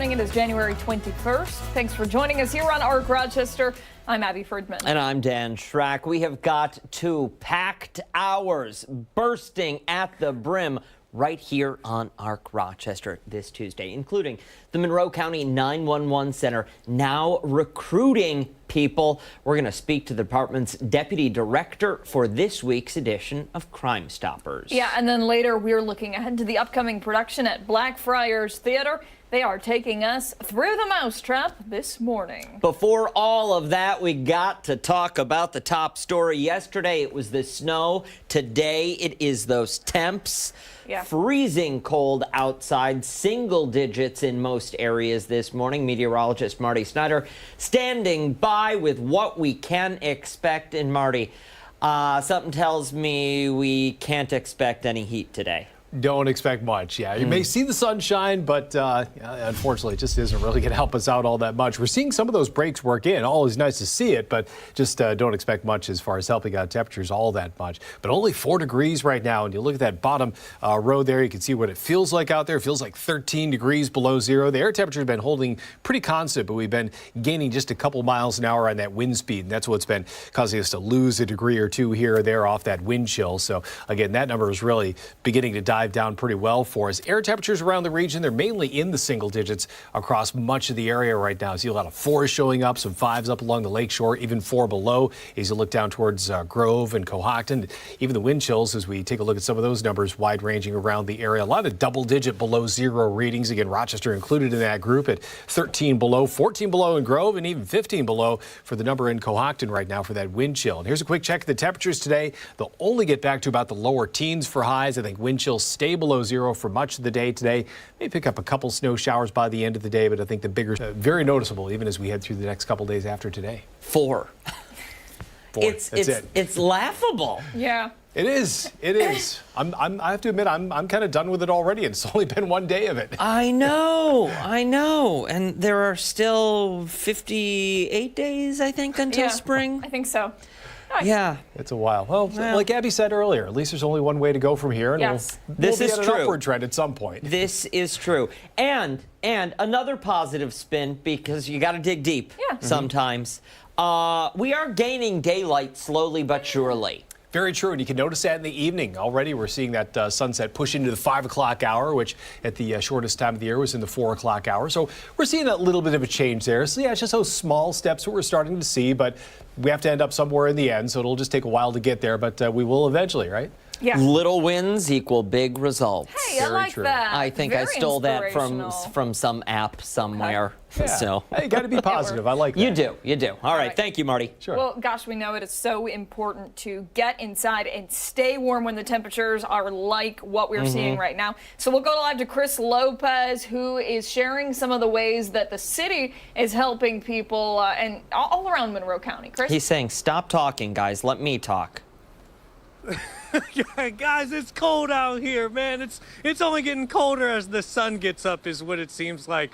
morning. It is January 21st. Thanks for joining us here on ARC Rochester. I'm Abby Friedman. And I'm Dan Schrack. We have got 2 packed hours bursting at the brim right here on ARC Rochester this Tuesday, including the Monroe County 911 Center now recruiting people. We're going to speak to the department's deputy director for this week's edition of Crime Stoppers. Yeah, and then later we're looking ahead to the upcoming production at Blackfriars Theatre. They are taking us through the Mousetrap this morning. Before all of that, we got to talk about the top story. Yesterday it was the snow. Today it is those temps. Yeah. Freezing cold outside, single digits in most areas this morning. Meteorologist Marty Snyder standing by with what we can expect. And Marty, something tells me we can't expect any heat today. Don't expect much. Yeah, you may see the sunshine, but unfortunately, it just isn't really going to help us out all that much. We're seeing some of those breaks work in. Always nice to see it, but just don't expect much as far as helping out temperatures all that much. But only 4 degrees right now, and you look at that bottom row there, you can see what it feels like out there. It feels like 13 degrees below zero. The air temperature has been holding pretty constant, but we've been gaining just a couple miles an hour on that wind speed, and that's what's been causing us to lose a degree or two here or there off that wind chill. So again, that number is really beginning to dive down pretty well for us. Air temperatures around the region, they're mainly in the single digits across much of the area right now. See a lot of 4s showing up, some 5s up along the lakeshore, even 4 below as you look down towards Grove and Cohocton. Even the wind chills, as we take a look at some of those numbers, wide ranging around the area. A lot of double-digit below zero readings. Again, Rochester included in that group at 13 below, 14 below in Grove, and even 15 below for the number in Cohocton right now for that wind chill. And here's a quick check of the temperatures today. They'll only get back to about the lower teens for highs. I think wind chills stay below zero for much of the day today. May pick up a couple snow showers by the end of the day, but I think the bigger, very noticeable even as we head through the next couple days after today. 4. 4. It's laughable. Yeah. It is. It is. I have to admit, I'm kind of done with it already, and it's only been 1 day of it. I know. And there are still 58 days, I think, until spring. I think so. Nice. Yeah. It's a while. Well, like Abby said earlier, at least there's only one way to go from here, and This we'll is be at true. an upward trend at some point. This is true. And another positive spin, because you got to dig deep sometimes. We are gaining daylight slowly but surely. Very true, and you can notice that in the evening. Already we're seeing that sunset push into the 5 o'clock hour, which at the shortest time of the year was in the 4 o'clock hour. So we're seeing a little bit of a change there. So yeah, it's just those small steps that we're starting to see, but we have to end up somewhere in the end, so it'll just take a while to get there, but we will eventually, right? Yeah. Little wins equal big results. Hey, I like that. I think I stole that from some app somewhere. Okay. Yeah. So hey, got to be positive. I like that. You do. All right. Thank you, Marty. Sure. Well, gosh, we know it is so important to get inside and stay warm when the temperatures are like what we're seeing right now. So we'll go live to Chris Lopez, who is sharing some of the ways that the city is helping people and all around Monroe County. Chris? He's saying, stop talking, guys. Let me talk. Guys, it's cold out here, man. It's only getting colder as the sun gets up is what it seems like.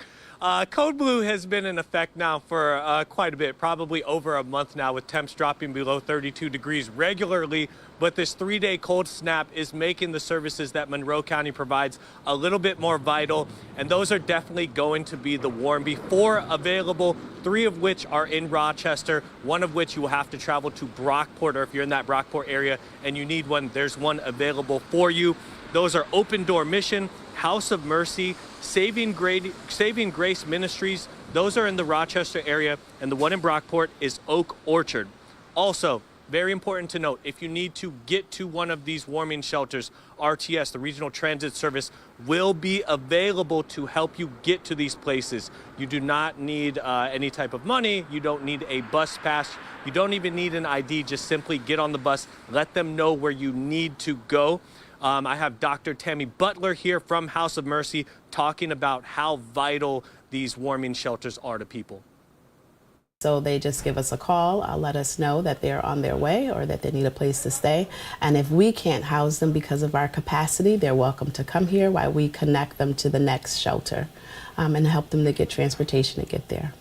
Code Blue has been in effect now for quite a bit, probably over a month now, with temps dropping below 32 degrees regularly. But this 3-day cold snap is making the services that Monroe County provides a little bit more vital. And those are definitely going to be the Warm-B. 4 available, 3 of which are in Rochester, 1 of which you will have to travel to Brockport, or if you're in that Brockport area and you need one, there's one available for you. Those are Open Door Mission, House of Mercy, Saving Grace Ministries. Those are in the Rochester area, and the one in Brockport is Oak Orchard. Also, very important to note, if you need to get to one of these warming shelters, RTS, the Regional Transit Service, will be available to help you get to these places. You do not need any type of money. You don't need a bus pass. You don't even need an ID. Just simply get on the bus. Let them know where you need to go. I have Dr. Tammy Butler here from House of Mercy talking about how vital these warming shelters are to people. So they just give us a call, let us know that they're on their way or that they need a place to stay. And if we can't house them because of our capacity, they're welcome to come here while we connect them to the next shelter and help them to get transportation to get there.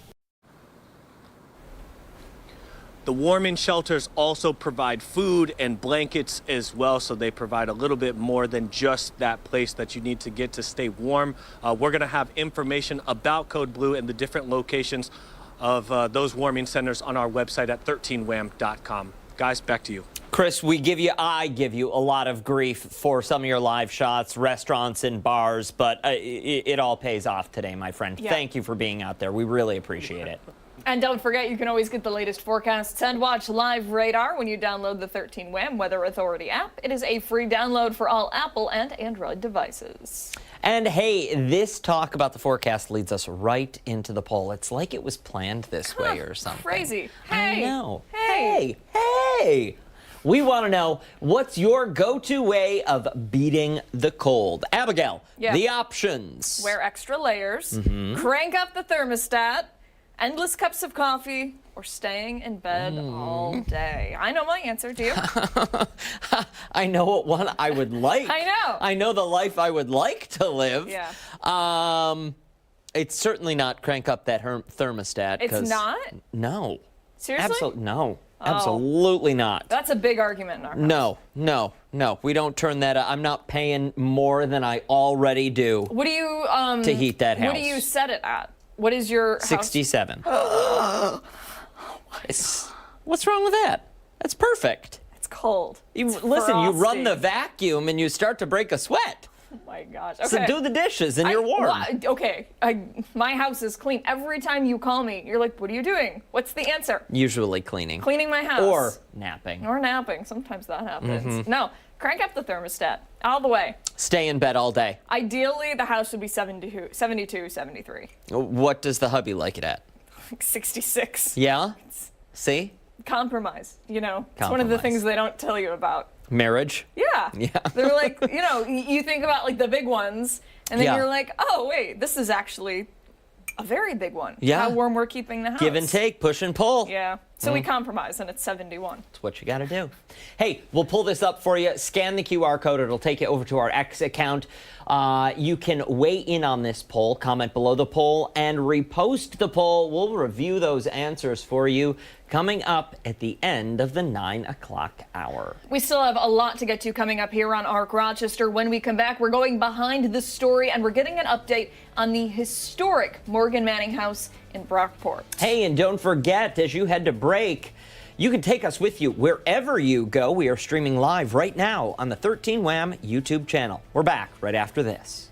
The warming shelters also provide food and blankets as well, so they provide a little bit more than just that place that you need to get to stay warm. We're going to have information about Code Blue and the different locations of those warming centers on our website at 13wham.com. Guys, back to you. Chris, I give you a lot of grief for some of your live shots, restaurants and bars, but it all pays off today, my friend. Yeah. Thank you for being out there. We really appreciate it. And don't forget, you can always get the latest forecasts and watch Live Radar when you download the 13 WHAM Weather Authority app. It is a free download for all Apple and Android devices. And hey, this talk about the forecast leads us right into the poll. It's like it was planned this way or something. Crazy. I Hey. know. Hey. Hey. We want to know, what's your go-to way of beating the cold? Abigail, Yeah. the options. Wear extra layers, crank up the thermostat, endless cups of coffee, or staying in bed all day. I know my answer. Do you? I know what one I would like. I know. I know the life I would like to live. Yeah. It's certainly not crank up that thermostat. It's 'cause- not? No. Seriously? No. Absolutely not. That's a big argument in our house. No. We don't turn that up. I'm not paying more than I already do What do you to heat that house. What do you set it at? What is your house? 67. What's wrong with that? That's perfect. It's cold. Listen, frosty. you run the vacuum and you start to break a sweat. Oh my gosh. So Okay. do the dishes and you're warm. Okay. My house is clean. Every time you call me, you're like, what are you doing? What's the answer? Usually cleaning. Cleaning my house. Or napping. Or napping. Sometimes that happens. No. Crank up the thermostat. All the way. Stay in bed all day. Ideally, the house would be 72, 73. What does the hubby like it at? Like 66. Yeah? See? Compromise. You know, it's one of the Compromise. things they don't tell you about. Marriage. Yeah. Yeah. They're like, you know, you think about like the big ones, and then Yeah. you're like, oh, wait, this is actually a very big one. Yeah. How warm we're keeping the house. Give and take, push and pull. Yeah. So we compromise, and it's 71. That's what you got to do. Hey, we'll pull this up for you. Scan the QR code. It'll take you over to our X account. You can weigh in on this poll, comment below the poll, and repost the poll. We'll review those answers for you coming up at the end of the 9 o'clock hour. We still have a lot to get to coming up here on ARC Rochester. When we come back, we're going behind the story, and we're getting an update on the historic Morgan Manning House in Brockport. Hey, and don't forget, as you head to break, you can take us with you wherever you go. We are streaming live right now on the 13 WHAM YouTube channel. We're back right after this.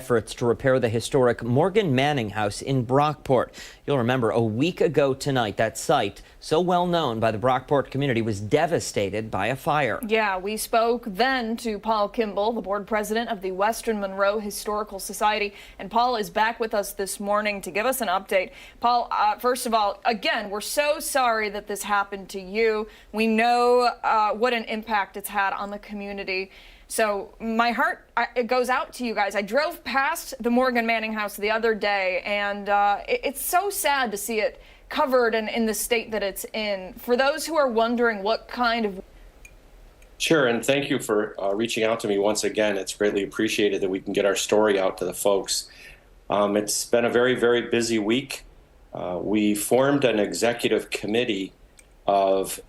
efforts to repair the historic Morgan Manning House in Brockport. You'll remember a week ago tonight, that site, so well known by the Brockport community, was devastated by a fire. Yeah, we spoke then to Paul Kimball, the board president of the Western Monroe Historical Society. And Paul is back with us this morning to give us an update. Paul, first of all, again, we're so sorry that this happened to you. We know what an impact it's had on the community. So my heart it goes out to you guys. I drove past the Morgan Manning house the other day, and it's so sad to see it covered and in the state that it's in. For those who are wondering what kind of... Sure, and thank you for reaching out to me once again. It's greatly appreciated that we can get our story out to the folks. It's been a very, very busy week. We formed an executive committee of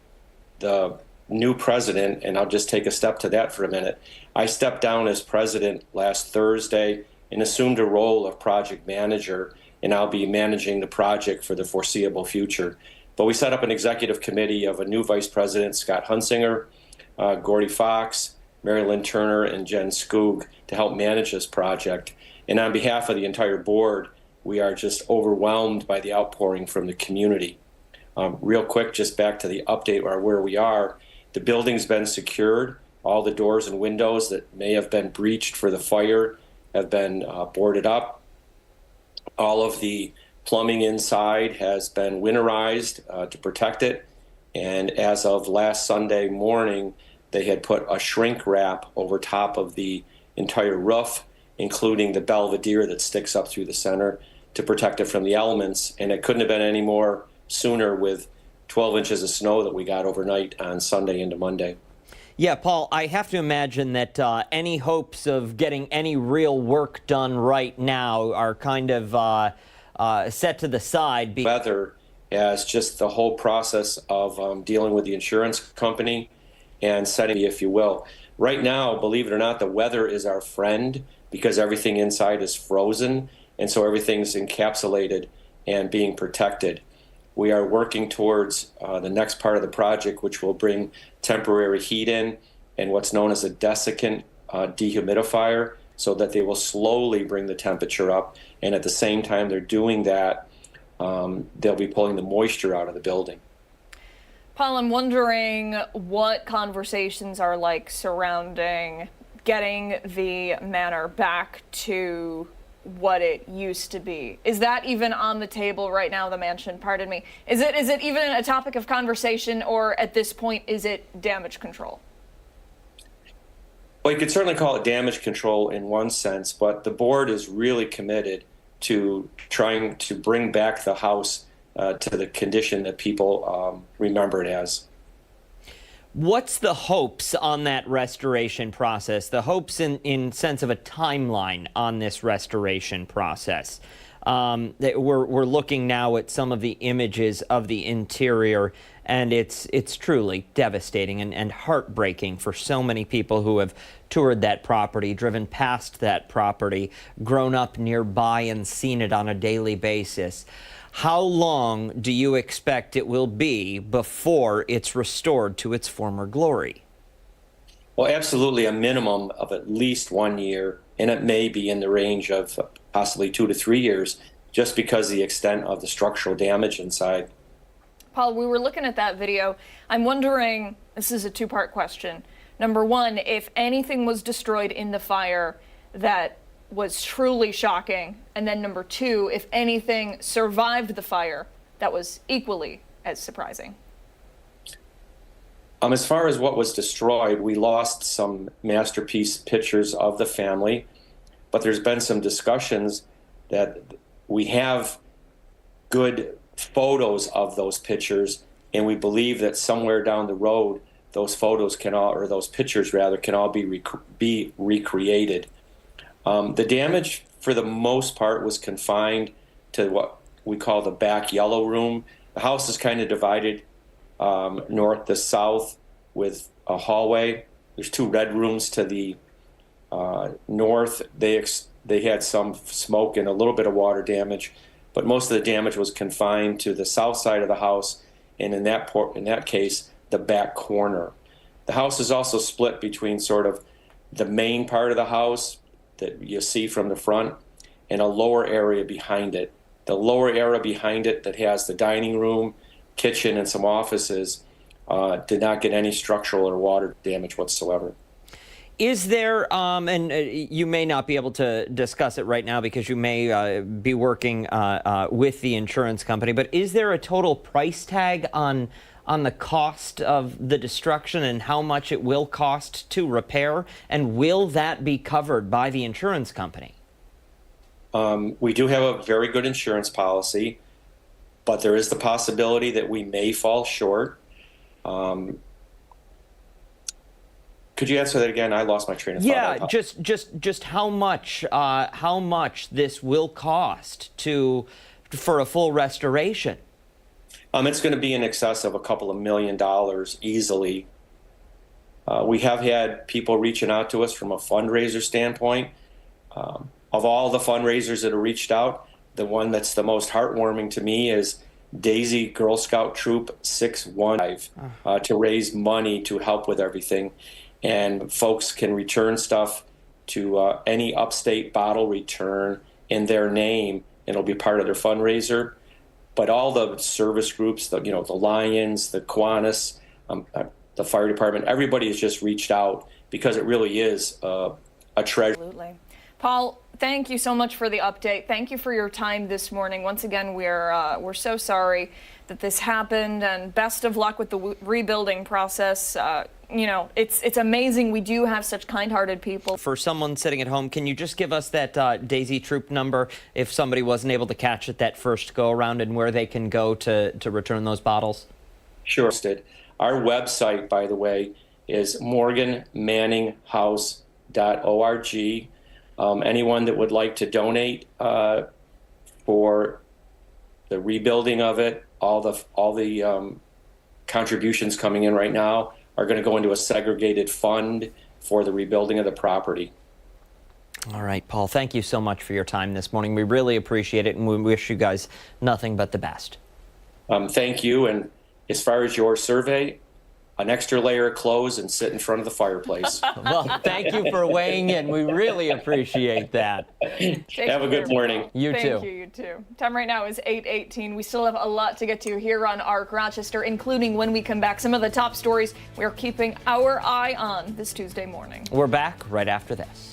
the new president, and I'll just take a step to that for a minute. I stepped down as president last Thursday and assumed a role of project manager, and I'll be managing the project for the foreseeable future. But we set up an executive committee of a new vice president, Scott Hunsinger, Gordy Fox, Marilyn Turner, and Jen Skoog to help manage this project. And on behalf of the entire board, we are just overwhelmed by the outpouring from the community. Real quick, just back to the update where we are. The building's been secured. All the doors and windows that may have been breached for the fire have been boarded up. All of the plumbing inside has been winterized to protect it. And as of last Sunday morning, they had put a shrink wrap over top of the entire roof, including the belvedere that sticks up through the center to protect it from the elements. And it couldn't have been any more sooner with 12 inches of snow that we got overnight on Sunday into Monday. Yeah, Paul, I have to imagine that any hopes of getting any real work done right now are kind of set to the side. Weather as just the whole process of dealing with the insurance company and setting, if you will. Right now, believe it or not, the weather is our friend because everything inside is frozen, and so everything's encapsulated and being protected. We are working towards the next part of the project, which will bring temporary heat in and what's known as a desiccant dehumidifier, so that they will slowly bring the temperature up. And at the same time they're doing that, they'll be pulling the moisture out of the building. Paul, I'm wondering what conversations are like surrounding getting the manor back to what it used to be. Is that even on the table right now, the mansion, pardon me? Is it even a topic of conversation, or at this point is it damage control? Well, you could certainly call it damage control in one sense, but the board is really committed to trying to bring back the house to the condition that people remember it as. What's the hopes on that restoration process? The hopes in sense of a timeline on this restoration process. We're looking now at some of the images of the interior, and it's truly devastating and heartbreaking for so many people who have toured that property, driven past that property, grown up nearby and seen it on a daily basis. How long do you expect it will be before it's restored to its former glory? Well, absolutely a minimum of at least 1 year, and it may be in the range of possibly 2 to 3 years, just because of the extent of the structural damage inside. Paul, we were looking at that video. I'm wondering, this is a two-part question. Number one, if anything was destroyed in the fire that was truly shocking, and then number two, if anything survived the fire that was equally as surprising. As far as what was destroyed, we lost some masterpiece pictures of the family, but there's been some discussions that we have good photos of those pictures, and we believe that somewhere down the road, those photos can all, or those pictures rather, can all be recreated. The damage, for the most part, was confined to what we call the back yellow room. The house is kind of divided north to south with a hallway. There's 2 red rooms to the north. They had some smoke and a little bit of water damage, but most of the damage was confined to the south side of the house, and in that case, the back corner. The house is also split between sort of the main part of the house, that you see from the front and a lower area behind it. The lower area behind it that has the dining room, kitchen, and some offices did not get any structural or water damage whatsoever. Is there, and you may not be able to discuss it right now because you may be working with the insurance company, but is there a total price tag on the cost of the destruction and how much it will cost to repair? And will that be covered by the insurance company? We do have a very good insurance policy, but there is the possibility that we may fall short. Could you answer that again? I lost my train of thought. Yeah, just how much this will cost for a full restoration? It's going to be in excess of a couple of $1 million easily. We have had people reaching out to us from a fundraiser standpoint. Of all the fundraisers that have reached out, the one that's the most heartwarming to me is Daisy Girl Scout Troop 615 to raise money to help with everything. And folks can return stuff to any upstate bottle return in their name, and it'll be part of their fundraiser. But all the service groups, the Lions, the Kiwanis, the fire department, everybody has just reached out because it really is a treasure. Absolutely. Paul, thank you so much for the update. Thank you for your time this morning. Once again, we're so sorry that this happened, and best of luck with the rebuilding process. It's amazing we do have such kind-hearted people. For someone sitting at home, can you just give us that Daisy Troop number if somebody wasn't able to catch it that first go-around, and where they can go to return those bottles? Sure. Our website, by the way, is morganmanninghouse.org. Anyone that would like to donate for the rebuilding of it, all the contributions coming in right now are going to go into a segregated fund for the rebuilding of the property. All right, Paul, thank you so much for your time this morning. We really appreciate it, and we wish you guys nothing but the best. Thank you. And as far as your survey, an extra layer of clothes and sit in front of the fireplace. Well, thank you for weighing in. We really appreciate that. Have a good morning. You too. Thank you, you too. Time right now is 8:18. We still have a lot to get to here on ARC Rochester, including when we come back, some of the top stories we're keeping our eye on this Tuesday morning. We're back right after this.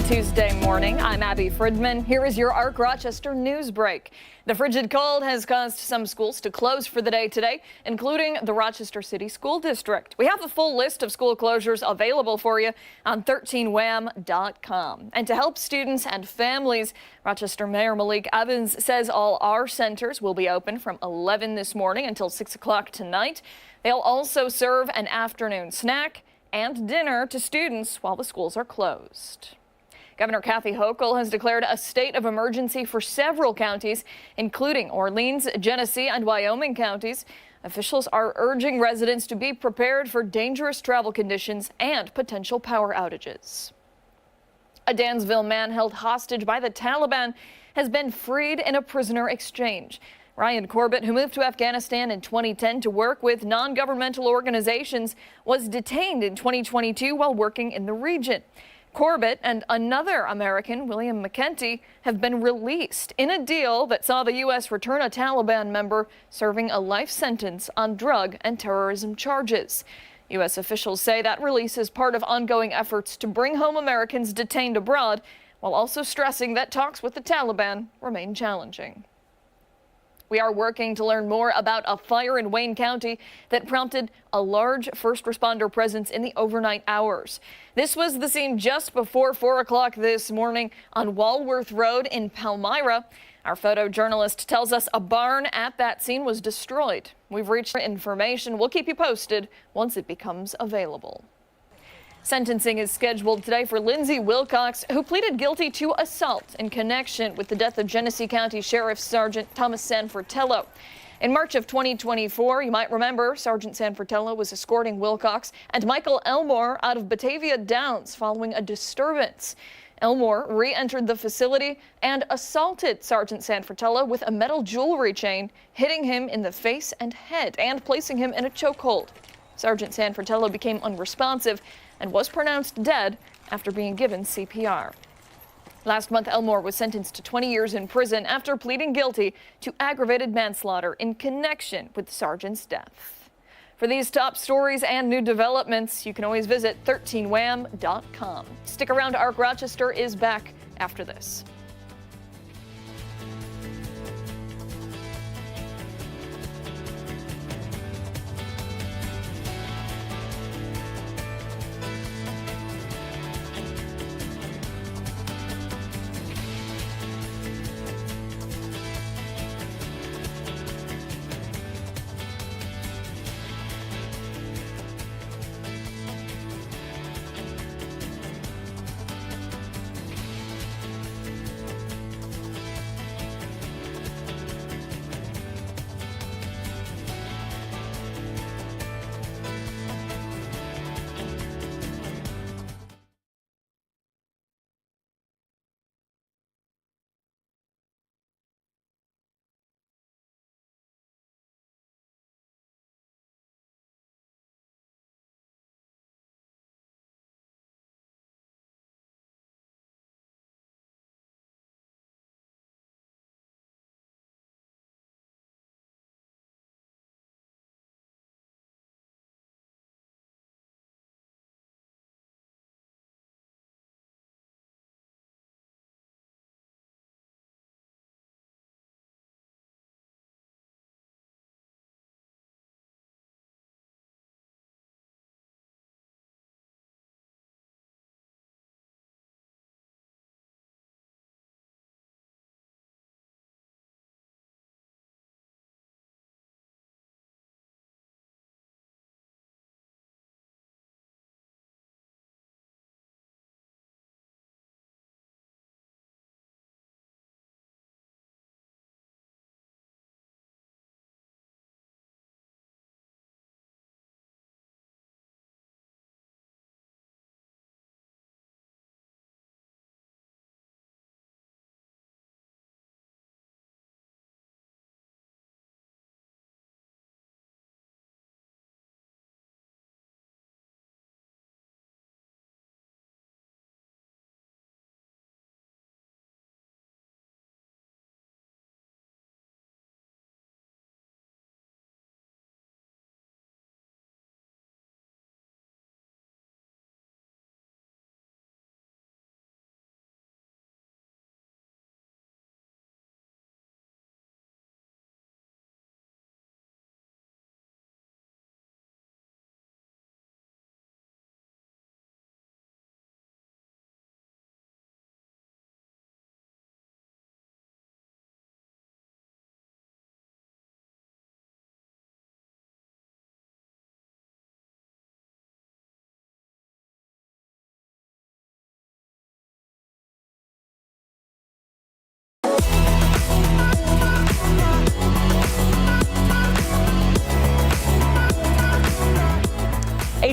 Tuesday morning. I'm Abby Fridman. Here is your Arc Rochester news break. The frigid cold has caused some schools to close for the day today, including the Rochester City School District. We have a full list of school closures available for you on 13wham.com. And to help students and families, Rochester Mayor Malik Evans says all our centers will be open from 11 this morning until 6 o'clock tonight. They'll also serve an afternoon snack and dinner to students while the schools are closed. Governor Kathy Hochul has declared a state of emergency for several counties, including Orleans, Genesee, and Wyoming counties. Officials are urging residents to be prepared for dangerous travel conditions and potential power outages. A Dansville man held hostage by the Taliban has been freed in a prisoner exchange. Ryan Corbett, who moved to Afghanistan in 2010 to work with non-governmental organizations, was detained in 2022 while working in the region. Corbett and another American, William McKenty, have been released in a deal that saw the U.S. return a Taliban member serving a life sentence on drug and terrorism charges. U.S. officials say that release is part of ongoing efforts to bring home Americans detained abroad, while also stressing that talks with the Taliban remain challenging. We are working to learn more about a fire in Wayne County that prompted a large first responder presence in the overnight hours. This was the scene just before 4 o'clock this morning on Walworth Road in Palmyra. Our photojournalist tells us a barn at that scene was destroyed. We've reached information. We'll keep you posted once it becomes available. Sentencing is scheduled today for Lindsay Wilcox, who pleaded guilty to assault in connection with the death of Genesee County Sheriff Sergeant Thomas Sanfratello. In March of 2024, you might remember Sergeant Sanfratello was escorting Wilcox and Michael Elmore out of Batavia Downs following a disturbance. Elmore re-entered the facility and assaulted Sergeant Sanfratello with a metal jewelry chain, hitting him in the face and head and placing him in a chokehold. Sergeant Sanfratello became unresponsive and was pronounced dead after being given CPR. Last month, Elmore was sentenced to 20 years in prison after pleading guilty to aggravated manslaughter in connection with the sergeant's death. For these top stories and new developments, you can always visit 13wham.com. Stick around, Arc Rochester is back after this.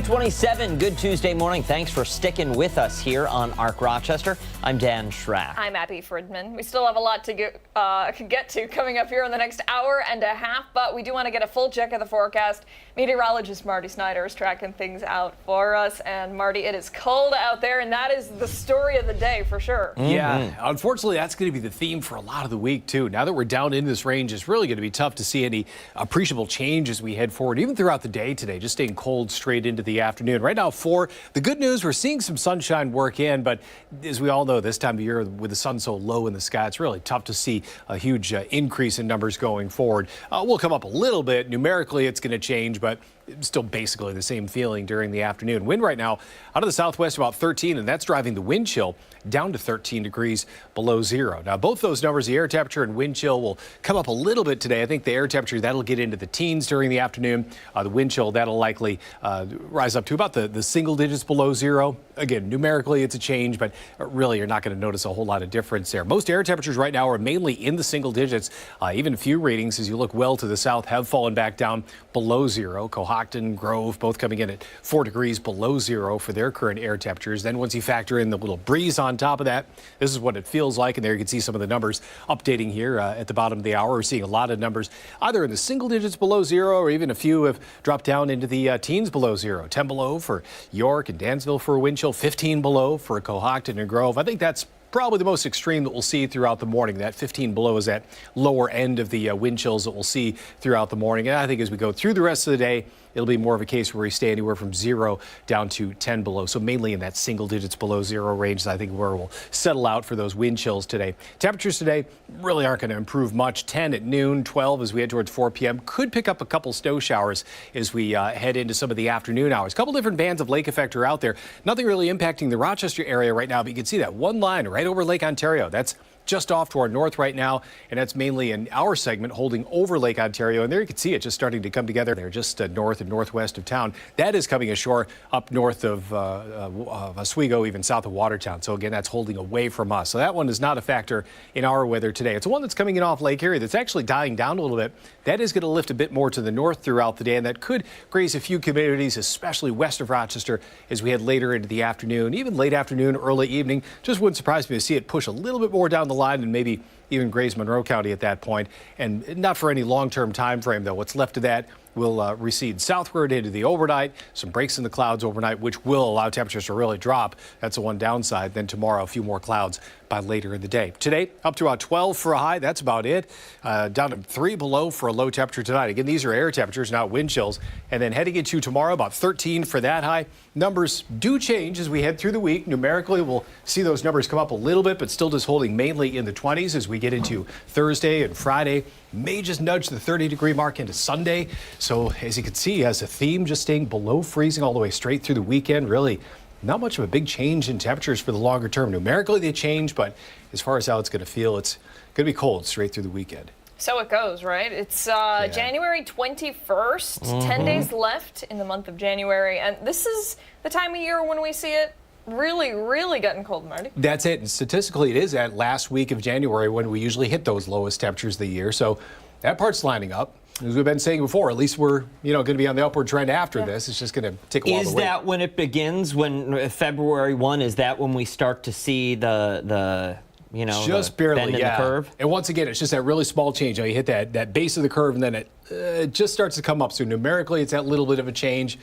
8:27. Good Tuesday morning. Thanks for sticking with us here on Arc Rochester. I'm Dan Schrack. I'm Abby Fridman. We still have a lot to get to coming up here in the next hour and a half, but we do want to get a full check of the forecast. Meteorologist Marty Snyder is tracking things out for us. And Marty, it is cold out there, and that is the story of the day for sure. Yeah, unfortunately, that's going to be the theme for a lot of the week, too. Now that we're down in this range, it's really going to be tough to see any appreciable change as we head forward, even throughout the day today, just staying cold straight into the afternoon. Right now, the good news, we're seeing some sunshine work in, but as we all know, this time of year, with the sun so low in the sky, it's really tough to see a huge increase in numbers going forward. We'll come up a little bit. Numerically, it's going to change, but still basically the same feeling during the afternoon. Wind right now out of the southwest about 13, and that's driving the wind chill down to 13 degrees below zero. Now, both those numbers, the air temperature and wind chill, will come up a little bit today. I think the air temperature, that'll get into the teens during the afternoon. The wind chill, that'll likely rise up to about the single digits below zero. Again, numerically, it's a change, but really, you're not going to notice a whole lot of difference there. Most air temperatures right now are mainly in the single digits. Even a few readings, as you look well to the south, have fallen back down below zero. Cohocton, Grove, both coming in at 4 degrees below zero for their current air temperatures. Then once you factor in the little breeze on top of that, this is what it feels like. And there you can see some of the numbers updating here at the bottom of the hour. We're seeing a lot of numbers either in the single digits below zero, or even a few have dropped down into the teens below zero. 10 below for York and Dansville for a wind chill, 15 below for Cohocton and Grove. I think that's probably the most extreme that we'll see throughout the morning. That 15 below is that lower end of the wind chills that we'll see throughout the morning. And I think as we go through the rest of the day, it'll be more of a case where we stay anywhere from 0 down to 10 below. So mainly in that single digits below zero range, I think where we'll settle out for those wind chills today. Temperatures today really aren't going to improve much. 10 at noon, 12 as we head towards 4 p.m. Could pick up a couple snow showers as we head into some of the afternoon hours. A couple different bands of lake effect are out there. Nothing really impacting the Rochester area right now, but you can see that one line right over Lake Ontario. That's just off to our north right now, and that's mainly in our segment holding over Lake Ontario. And there you can see it just starting to come together there just north and northwest of town. That is coming ashore up north of Oswego, even south of Watertown. So again, that's holding away from us. So that one is not a factor in our weather today. It's the one that's coming in off Lake Erie that's actually dying down a little bit. That is going to lift a bit more to the north throughout the day, and that could graze a few communities, especially west of Rochester, as we head later into the afternoon, even late afternoon, early evening. Just wouldn't surprise me to see it push a little bit more down the line and maybe even graze Monroe County at that point. And not for any long-term time frame, though. What's left of that will recede southward into the overnight. Some breaks in the clouds overnight, which will allow temperatures to really drop. That's the one downside. Then tomorrow, a few more clouds by later in the day. Today, up to about 12 for a high. That's about it. Down to 3 below for a low temperature tonight. Again, these are air temperatures, not wind chills. And then heading into tomorrow, about 13 for that high. Numbers do change as we head through the week. Numerically, we'll see those numbers come up a little bit, but still just holding mainly in the 20s as we get into Thursday and Friday. May just nudge the 30-degree mark into Sunday. So as you can see, as a theme, just staying below freezing all the way straight through the weekend. Really not much of a big change in temperatures for the longer term. Numerically, they change, but as far as how it's going to feel, it's going to be cold straight through the weekend. So it goes, right? It's January 21st, 10 days left in the month of January. And this is the time of year when we see it really getting cold, Marty. That's it. And statistically, it is that last week of January when we usually hit those lowest temperatures of the year. So that part's lining up. As we've been saying before, at least we're going to be on the upward trend after this. It's just going to take a while to wait. Is that when it begins? When February 1? Is that when we start to see the just barely, bend in the curve? And once again, it's just that really small change. You hit that base of the curve, and then it just starts to come up. So numerically, it's that little bit of a change,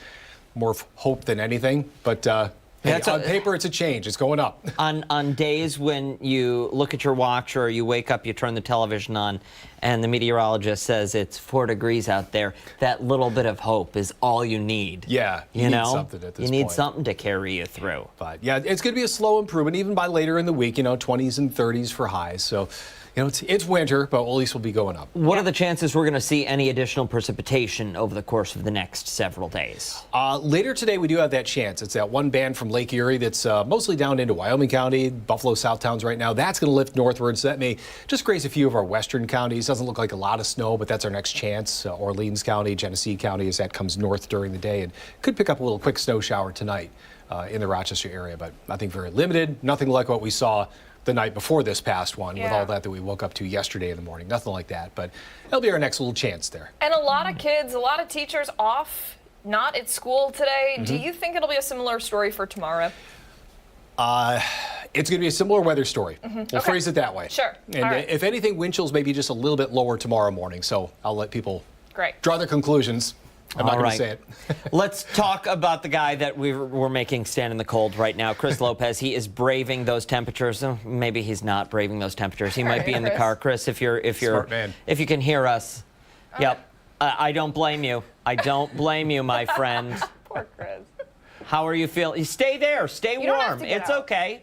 more hope than anything. But on paper, it's a change. It's going up. On days when you look at your watch or you wake up, you turn the television on, and the meteorologist says it's 4 degrees out there, that little bit of hope is all you need. Yeah, you need something at this point. You need something to carry you through. But yeah, it's going to be a slow improvement, even by later in the week, 20s and 30s for highs. So, it's winter, but at least we'll be going up. What are the chances we're going to see any additional precipitation over the course of the next several days? Later today, we do have that chance. It's that one band from Lake Erie that's mostly down into Wyoming County, Buffalo South Towns right now. That's going to lift northward, so that may just graze a few of our western counties. Doesn't look like a lot of snow, but that's our next chance. Orleans County, Genesee County, as that comes north during the day, and could pick up a little quick snow shower tonight in the Rochester area, but I think very limited. Nothing like what we saw the night before this past one with all that we woke up to yesterday in the morning. Nothing like that, but that'll be our next little chance there. And a lot of kids, a lot of teachers off not at school today. Do you think it'll be a similar story for tomorrow? It's going to be a similar weather story. We'll phrase it that way. Sure. And All right. if anything, wind chills may be just a little bit lower tomorrow morning. So I'll let people draw their conclusions. I'm not going to say it. Let's talk about the guy that we're making stand in the cold right now, Chris Lopez. He is braving those temperatures. Maybe he's not braving those temperatures. He might be in the car. Chris, if you can hear us. Yep. I don't blame you. I don't blame you, my friend. Poor Chris. How are you feeling? Stay there. Stay You don't have warm. to get It's out. okay.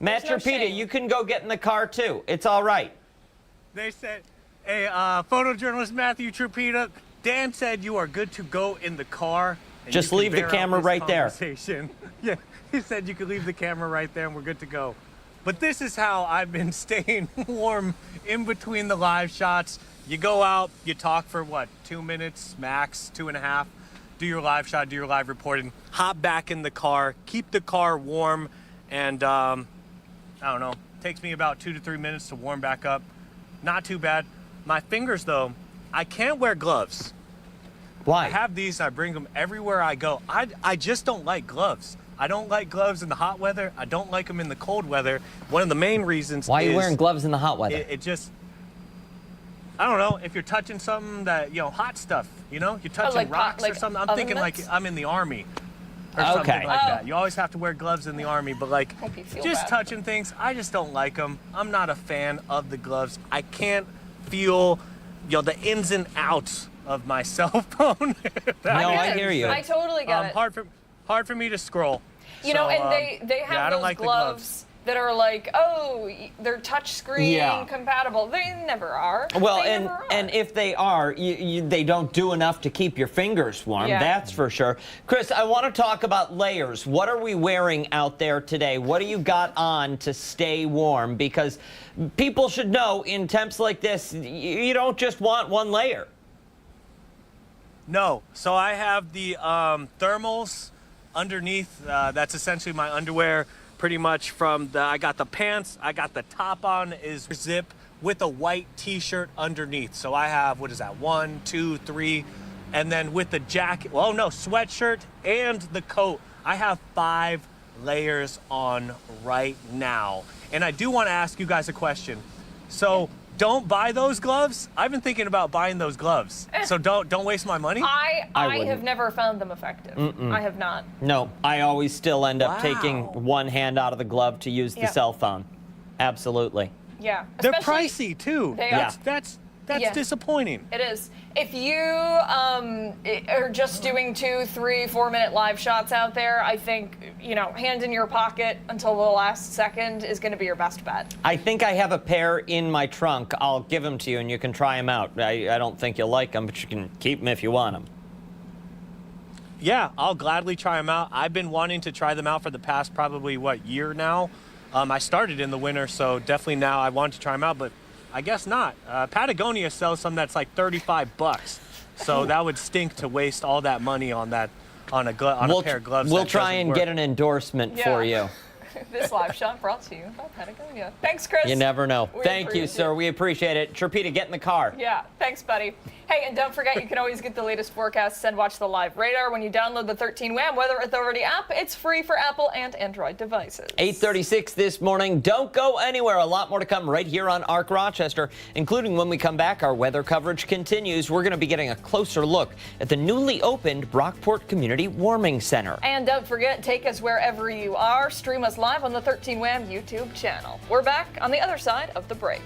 Matt There's no Trapita, shame. you can go get in the car too. It's all right. They said, hey, photojournalist Matthew Trapita, Dan said you are good to go in the car. And Just you can leave the bear out camera this right there. conversation." Yeah, he said you could leave the camera right there and we're good to go. But this is how I've been staying warm in between the live shots. You go out, you talk for what, 2 minutes, max 2.5, do your live shot, do your live reporting, hop back in the car, keep the car warm, and I don't know, takes me about 2 to 3 minutes to warm back up. Not too bad. My fingers though, I can't wear gloves. Why? I have these, I bring them everywhere I go. I just don't like gloves. I don't like gloves in the hot weather. I don't like them in the cold weather. One of the main reasons Why are is you wearing gloves in the hot weather? it just, I don't know, if you're touching something that, hot stuff, you're touching like rocks like or something. I'm oven thinking mitts? like I'm in the army or something like Oh. that. You always have to wear gloves in the army, but like Hope you feel just bad. touching things, I just don't like them. I'm not a fan of the gloves. I can't feel, the ins and outs of my cell phone. No, I hear you. I totally get it. Hard for me to scroll. You know, So, and they have I don't those like the gloves that are like, oh, they're touchscreen Yeah. compatible. They never are. Well, They and never are. and if they are, they don't do enough to keep your fingers warm. Yeah. That's for sure. Chris, I want to talk about layers. What are we wearing out there today? What do you got on to stay warm? Because people should know in temps like this, you don't just want one layer. No. So I have the thermals underneath. That's essentially my underwear. Pretty much I got the pants, I got the top on is zip with a white t-shirt underneath. So I have, 1, 2, 3, and then with the jacket, sweatshirt and the coat, I have 5 layers on right now. And I do want to ask you guys a question. So don't buy those gloves. I've been thinking about buying those gloves. So don't waste my money. I have wouldn't. never found them effective. I have not. No, I always still end up Wow. taking one hand out of the glove to use the Yeah. cell phone. Absolutely. Yeah. They're Especially- pricey too. They are. That's Yeah. disappointing. It is. If you are just doing 2, 3, 4 minute live shots out there, I think, hand in your pocket until the last second is going to be your best bet. I think I have a pair in my trunk. I'll give them to you and you can try them out. I don't think you'll like them, but you can keep them if you want them. Yeah, I'll gladly try them out. I've been wanting to try them out for the past probably, year now. I started in the winter, so definitely now I want to try them out, but I guess not. Patagonia sells some that's like $35, so that would stink to waste all that money on that on a pair of gloves. We'll that try doesn't and work. get an endorsement for you. This live shot brought to you by Patagonia. Thanks, Chris. You never know. We Thank you, appreciate sir. it. We appreciate it. Trapita, get in the car. Yeah, thanks, buddy. Hey, and don't forget, you can always get the latest forecasts and watch the live radar when you download the 13 WHAM Weather Authority app. It's free for Apple and Android devices. 8:36 this morning. Don't go anywhere. A lot more to come right here on Arc Rochester, including when we come back, our weather coverage continues. We're going to be getting a closer look at the newly opened Brockport Community Warming Center. And don't forget, take us wherever you are. Stream us live on the 13 WHAM YouTube channel. We're back on the other side of the break.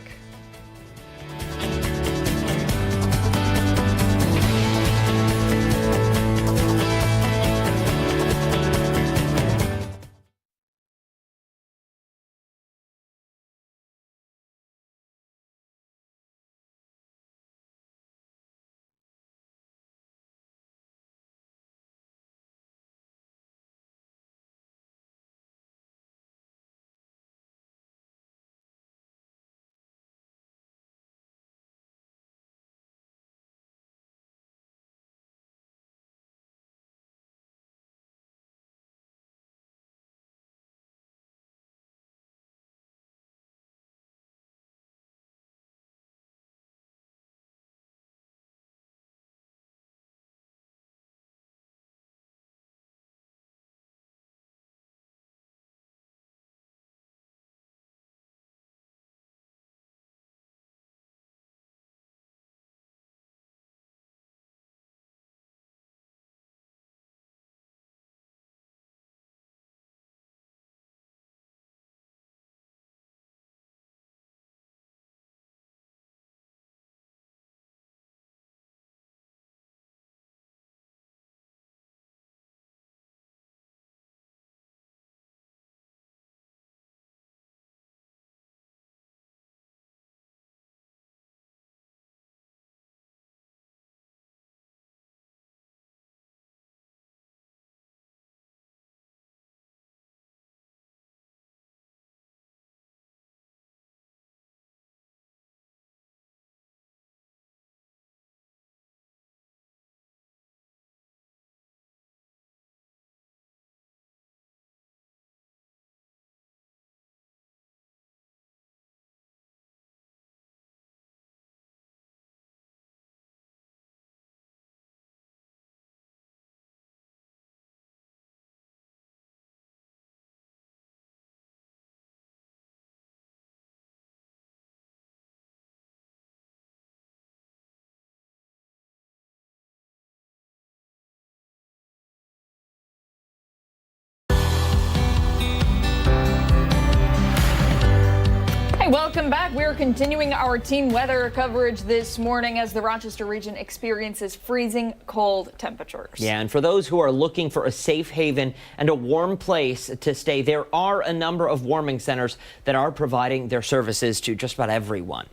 Welcome back. We're continuing our team weather coverage this morning as the Rochester region experiences freezing cold temperatures. Yeah, and for those who are looking for a safe haven and a warm place to stay, there are a number of warming centers that are providing their services to just about everyone.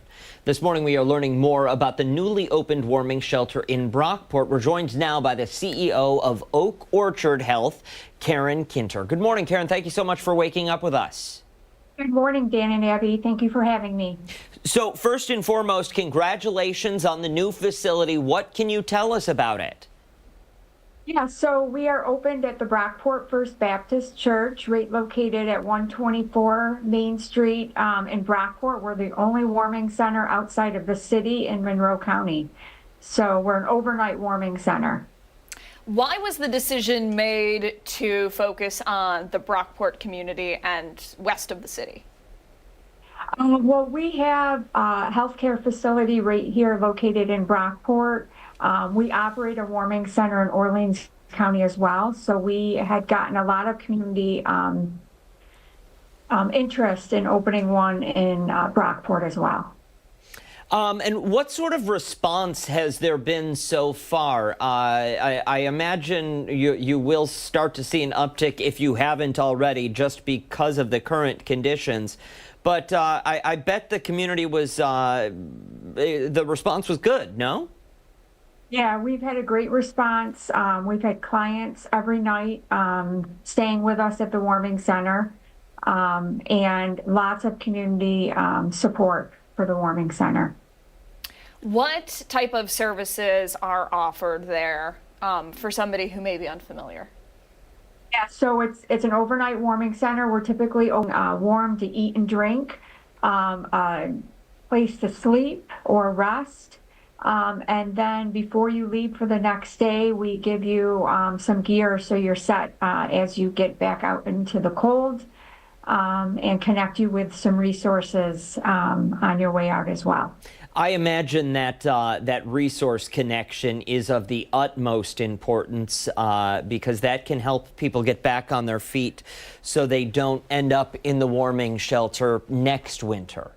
This morning, we are learning more about the newly opened warming shelter in Brockport. We're joined now by the CEO of Oak Orchard Health, Karen Kinter. Good morning, Karen. Thank you so much for waking up with us. Good morning, Dan and Abby. Thank you for having me. So first and foremost, congratulations on the new facility. What can you tell us about it? Yeah, so we are opened at the Brockport First Baptist Church, right located at 124 Main Street in Brockport. We're the only warming center outside of the city in Monroe County. So we're an overnight warming center. Why was the decision made to focus on the Brockport community and west of the city? Well, we have a healthcare facility right here located in Brockport. We operate a warming center in Orleans County as well. So we had gotten a lot of community interest in opening one in Brockport as well. And what sort of response has there been so far? I imagine you will start to see an uptick if you haven't already, just because of the current conditions. But I bet the community was, the response was good, no? Yeah, we've had a great response. We've had clients every night staying with us at the warming center, and lots of community support for the warming center. What type of services are offered there for somebody who may be unfamiliar? Yeah, so it's an overnight warming center. We're typically warm to eat and drink, a place to sleep or rest. And then before you leave for the next day, we give you some gear so you're set as you get back out into the cold, and connect you with some resources on your way out as well. I imagine that that resource connection is of the utmost importance because that can help people get back on their feet so they don't end up in the warming shelter next winter.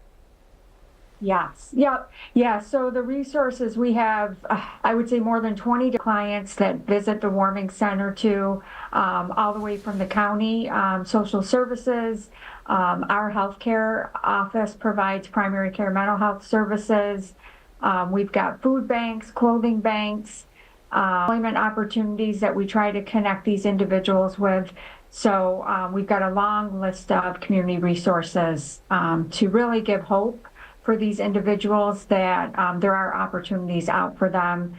Yes. Yep. Yeah. So the resources we have, I would say more than 20 clients that visit the warming center too, all the way from the county, social services. Our healthcare office provides primary care mental health services. We've got food banks, clothing banks, employment opportunities that we try to connect these individuals with. So we've got a long list of community resources to really give hope for these individuals that there are opportunities out for them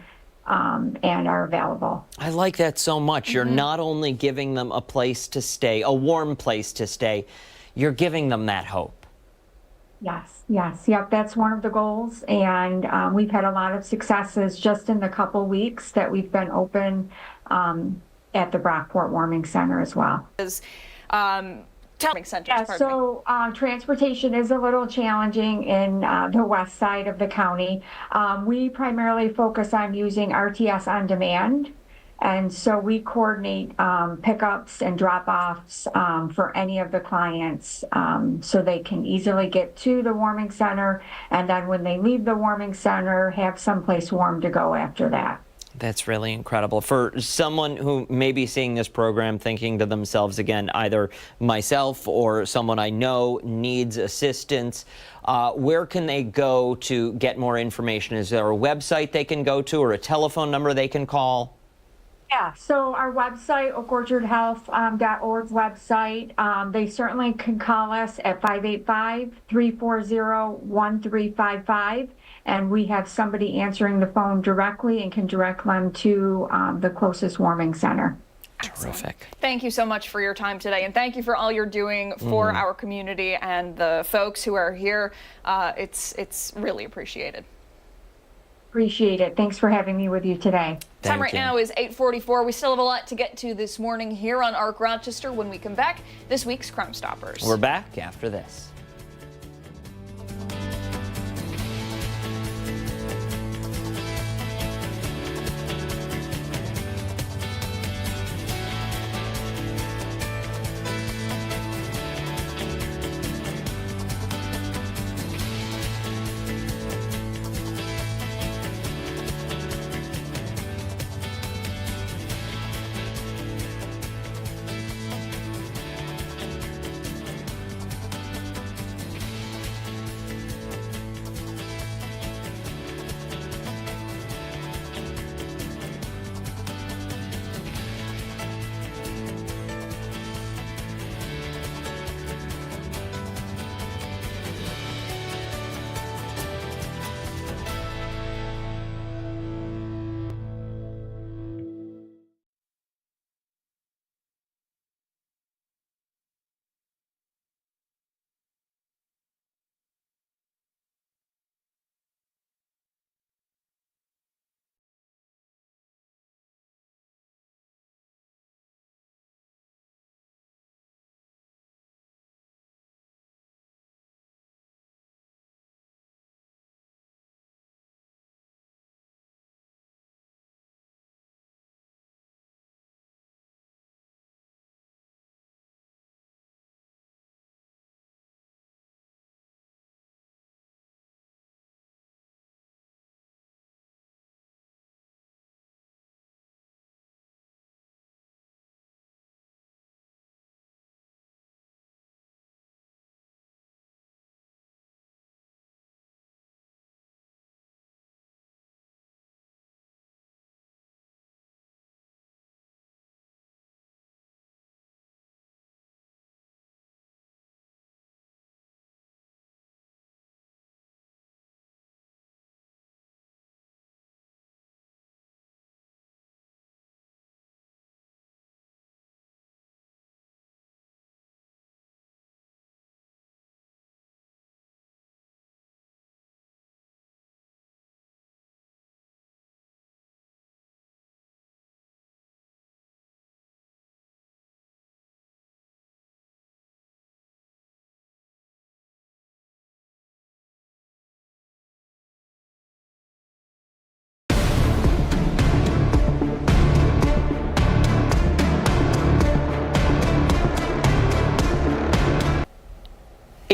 and are available. I like that so much. You're not only giving them a place to stay, a warm place to stay, you're giving them that hope. Yes, yes, yep, that's one of the goals. And we've had a lot of successes just in the couple weeks that we've been open at the Brockport Warming Center as well. Yeah, so transportation is a little challenging in the west side of the county. We primarily focus on using RTS on demand. And so we coordinate pickups and drop-offs for any of the clients so they can easily get to the warming center. And then when they leave the warming center, have someplace warm to go after that. That's really incredible. For someone who may be seeing this program thinking to themselves, again, either myself or someone I know needs assistance, where can they go to get more information? Is there a website they can go to or a telephone number they can call? Yeah, so our website, oakorchardhealth.org website, they certainly can call us at 585-340-1355. And we have somebody answering the phone directly and can direct them to the closest warming center. Terrific. Thank you so much for your time today, and thank you for all you're doing for our community and the folks who are here. It's really appreciated. Appreciate it. Thanks for having me with you today. Time right now is 8:44. We still have a lot to get to this morning here on ARC Rochester. When we come back, this week's Crime Stoppers. We're back after this.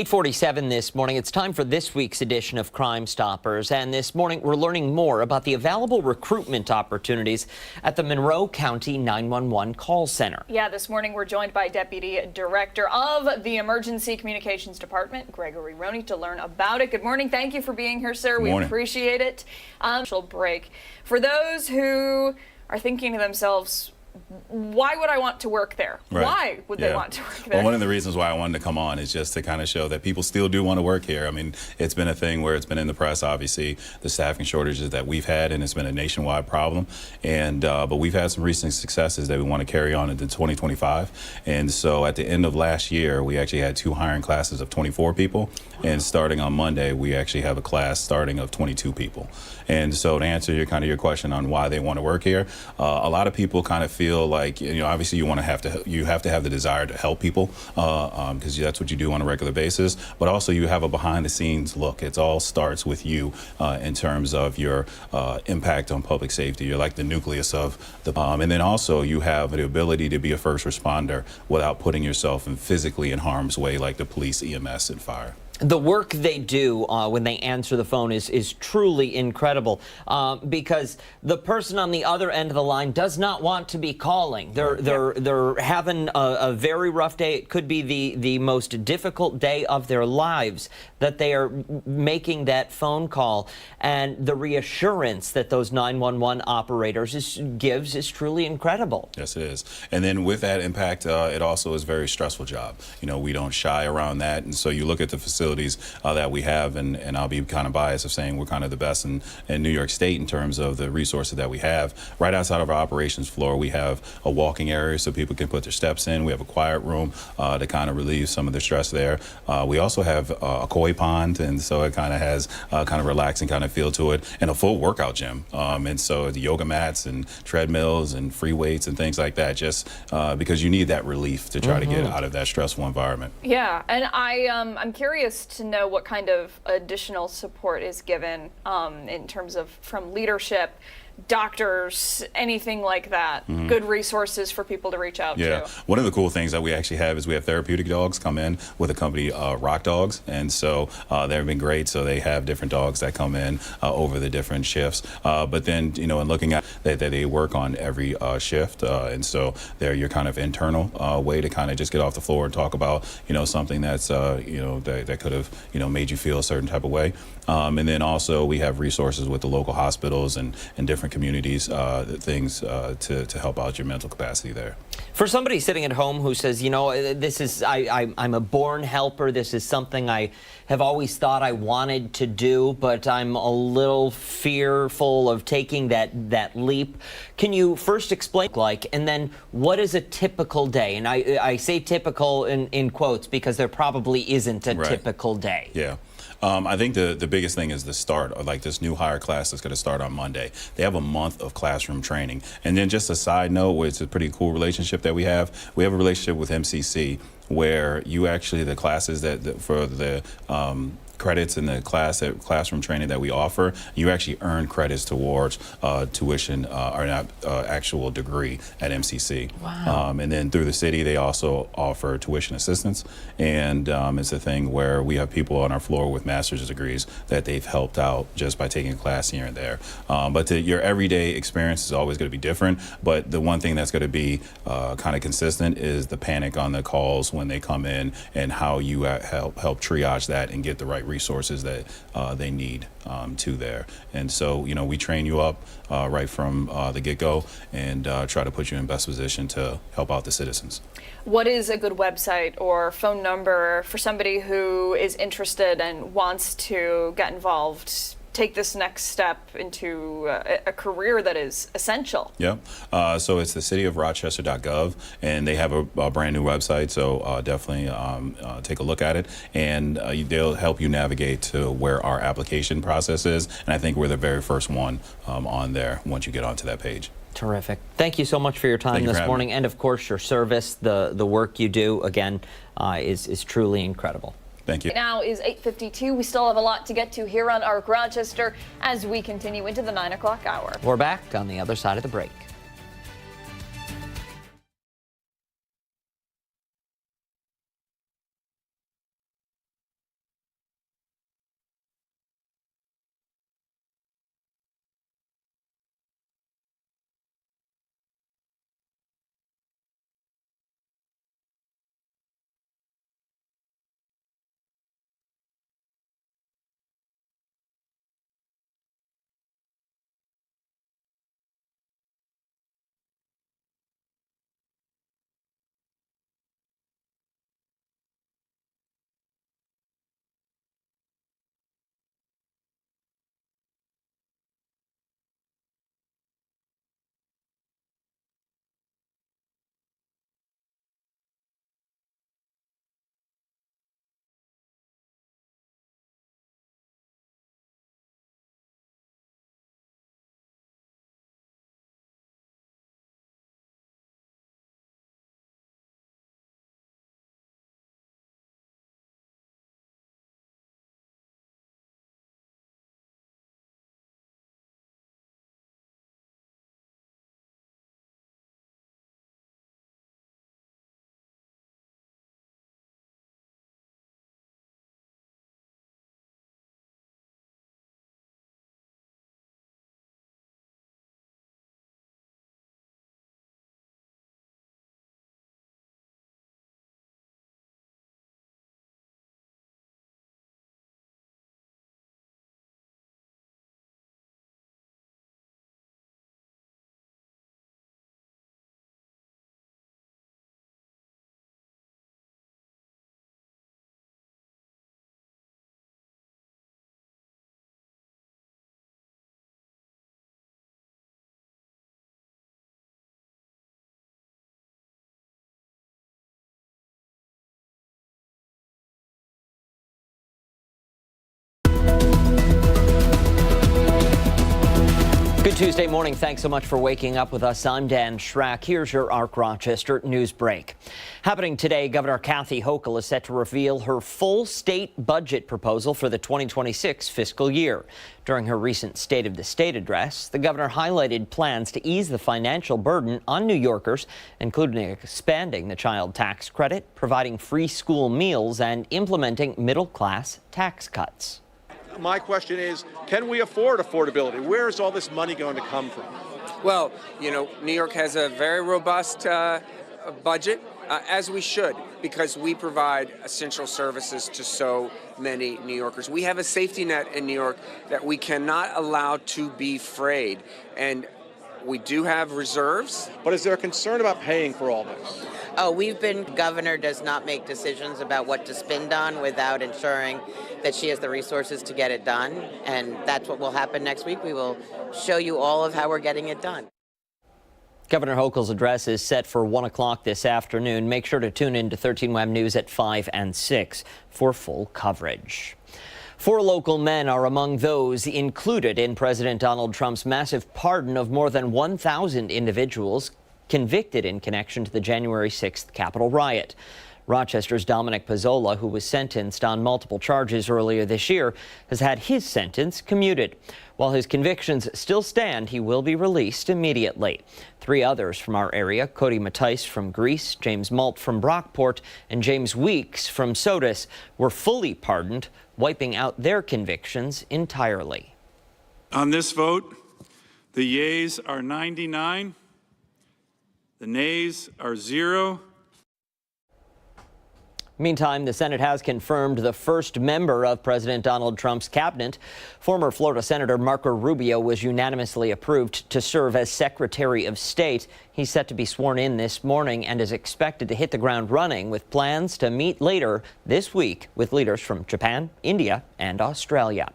8:47 this morning. It's time for this week's edition of Crime Stoppers. And this morning, we're learning more about the available recruitment opportunities at the Monroe County 911 call center. Yeah, this morning we're joined by Deputy Director of the Emergency Communications Department, Gregory Roney, to learn about it. Good morning. Thank you for being here, sir. We appreciate it. Break. For those who are thinking to themselves, why would I want to work there? Right. Why would they want to work there? Well, one of the reasons why I wanted to come on is just to kind of show that people still do want to work here. I mean, it's been a thing where it's been in the press, obviously, the staffing shortages that we've had, and it's been a nationwide problem. And but we've had some recent successes that we want to carry on into 2025. And so at the end of last year, we actually had 2 hiring classes of 24 people. And starting on Monday, we actually have a class starting of 22 people. And so to answer your question on why they want to work here, a lot of people kind of feel like, obviously you have to have the desire to help people because that's what you do on a regular basis. But also you have a behind the scenes look. It all starts with you in terms of your impact on public safety. You're like the nucleus of the and then also you have the ability to be a first responder without putting yourself physically in harm's way, like the police, EMS, and fire. The work they do when they answer the phone is truly incredible because the person on the other end of the line does not want to be calling. They're having a very rough day. It could be the most difficult day of their lives that they are making that phone call, and the reassurance that those 911 operators gives is truly incredible. Yes, it is. And then with that impact, it also is a very stressful job. We don't shy around that, and so you look at the facilities that we have, and I'll be kind of biased of saying we're kind of the best in New York State in terms of the resources that we have. Right outside of our operations floor, we have a walking area so people can put their steps in. We have a quiet room to kind of relieve some of the stress there. We also have a koi pond, and so it kind of has kind of relaxing kind of feel to it, and a full workout gym. And so the yoga mats and treadmills and free weights and things like that, just because you need that relief to try to get out of that stressful environment. Yeah, and I'm curious to know what kind of additional support is given in terms of from leadership, doctors, anything like that. Good resources for people to reach out to. One of the cool things that we actually have is we have therapeutic dogs come in with a company, Rock Dogs, and so they've been great. So they have different dogs that come in over the different shifts. But then, in looking at that, they work on every shift, and so they're your kind of internal way to kind of just get off the floor and talk about something that's that could have made you feel a certain type of way. And then also we have resources with the local hospitals and different communities, things to help out your mental capacity there. For somebody sitting at home who says, this is I'm a born helper, this is something I have always thought I wanted to do, but I'm a little fearful of taking that leap. Can you first explain and then what is a typical day? And I say typical in quotes because there probably isn't a typical day. Yeah. I think the biggest thing is the start of this new hire class that's going to start on Monday. They have a month of classroom training. And then just a side note, where it's a pretty cool relationship that we have a relationship with MCC where you actually, the classes for the credits in the classroom training that we offer, you actually earn credits towards tuition or not actual degree at MCC. Wow. And then through the city, they also offer tuition assistance. And it's a thing where we have people on our floor with master's degrees that they've helped out just by taking a class here and there. But your everyday experience is always going to be different. But the one thing that's going to be kind of consistent is the panic on the calls when they come in and how you help triage that and get the right resources that they need to there. And so, we train you up right from the get-go and try to put you in best position to help out the citizens. What is a good website or phone number for somebody who is interested and wants to get involved, take this next step into a career that is essential? Yeah. So it's the cityofrochester.gov, and they have a brand new website. So definitely take a look at it, and they'll help you navigate to where our application process is. And I think we're the very first one on there once you get onto that page. Terrific. Thank you so much for your time this morning, and of course your service, the work you do again is truly incredible. Thank you. Now is 8:52. We still have a lot to get to here on ARC Rochester as we continue into the 9 o'clock hour. We're back on the other side of the break. Tuesday morning. Thanks so much for waking up with us. I'm Dan Schrack. Here's your ARC Rochester news break. Happening today, Governor Kathy Hochul is set to reveal her full state budget proposal for the 2026 fiscal year. During her recent State of the State address, the governor highlighted plans to ease the financial burden on New Yorkers, including expanding the child tax credit, providing free school meals, and implementing middle-class tax cuts. My question is, can we afford affordability? Where is all this money going to come from? Well, you know, New York has a very robust budget, as we should, because we provide essential services to so many New Yorkers. We have a safety net in New York that we cannot allow to be frayed. And we do have reserves. But is there a concern about paying for all this? Oh, governor does not make decisions about what to spend on without ensuring that she has the resources to get it done. And that's what will happen next week. We will show you all of how we're getting it done. Governor Hochul's address is set for 1 o'clock this afternoon. Make sure to tune in to 13 WHAM News at 5 and 6 for full coverage. 4 local men are among those included in President Donald Trump's massive pardon of more than 1,000 individuals convicted in connection to the January 6th Capitol riot. Rochester's Dominic Pizzola, who was sentenced on multiple charges earlier this year, has had his sentence commuted. While his convictions still stand, he will be released immediately. 3 others from our area, Cody Mattice from Greece, James Malt from Brockport, and James Weeks from Sodus, were fully pardoned, wiping out their convictions entirely. On this vote, the yeas are 99, the nays are 0. Meantime, the Senate has confirmed the first member of President Donald Trump's cabinet. Former Florida Senator Marco Rubio was unanimously approved to serve as Secretary of State. He's set to be sworn in this morning and is expected to hit the ground running, with plans to meet later this week with leaders from Japan, India, and Australia.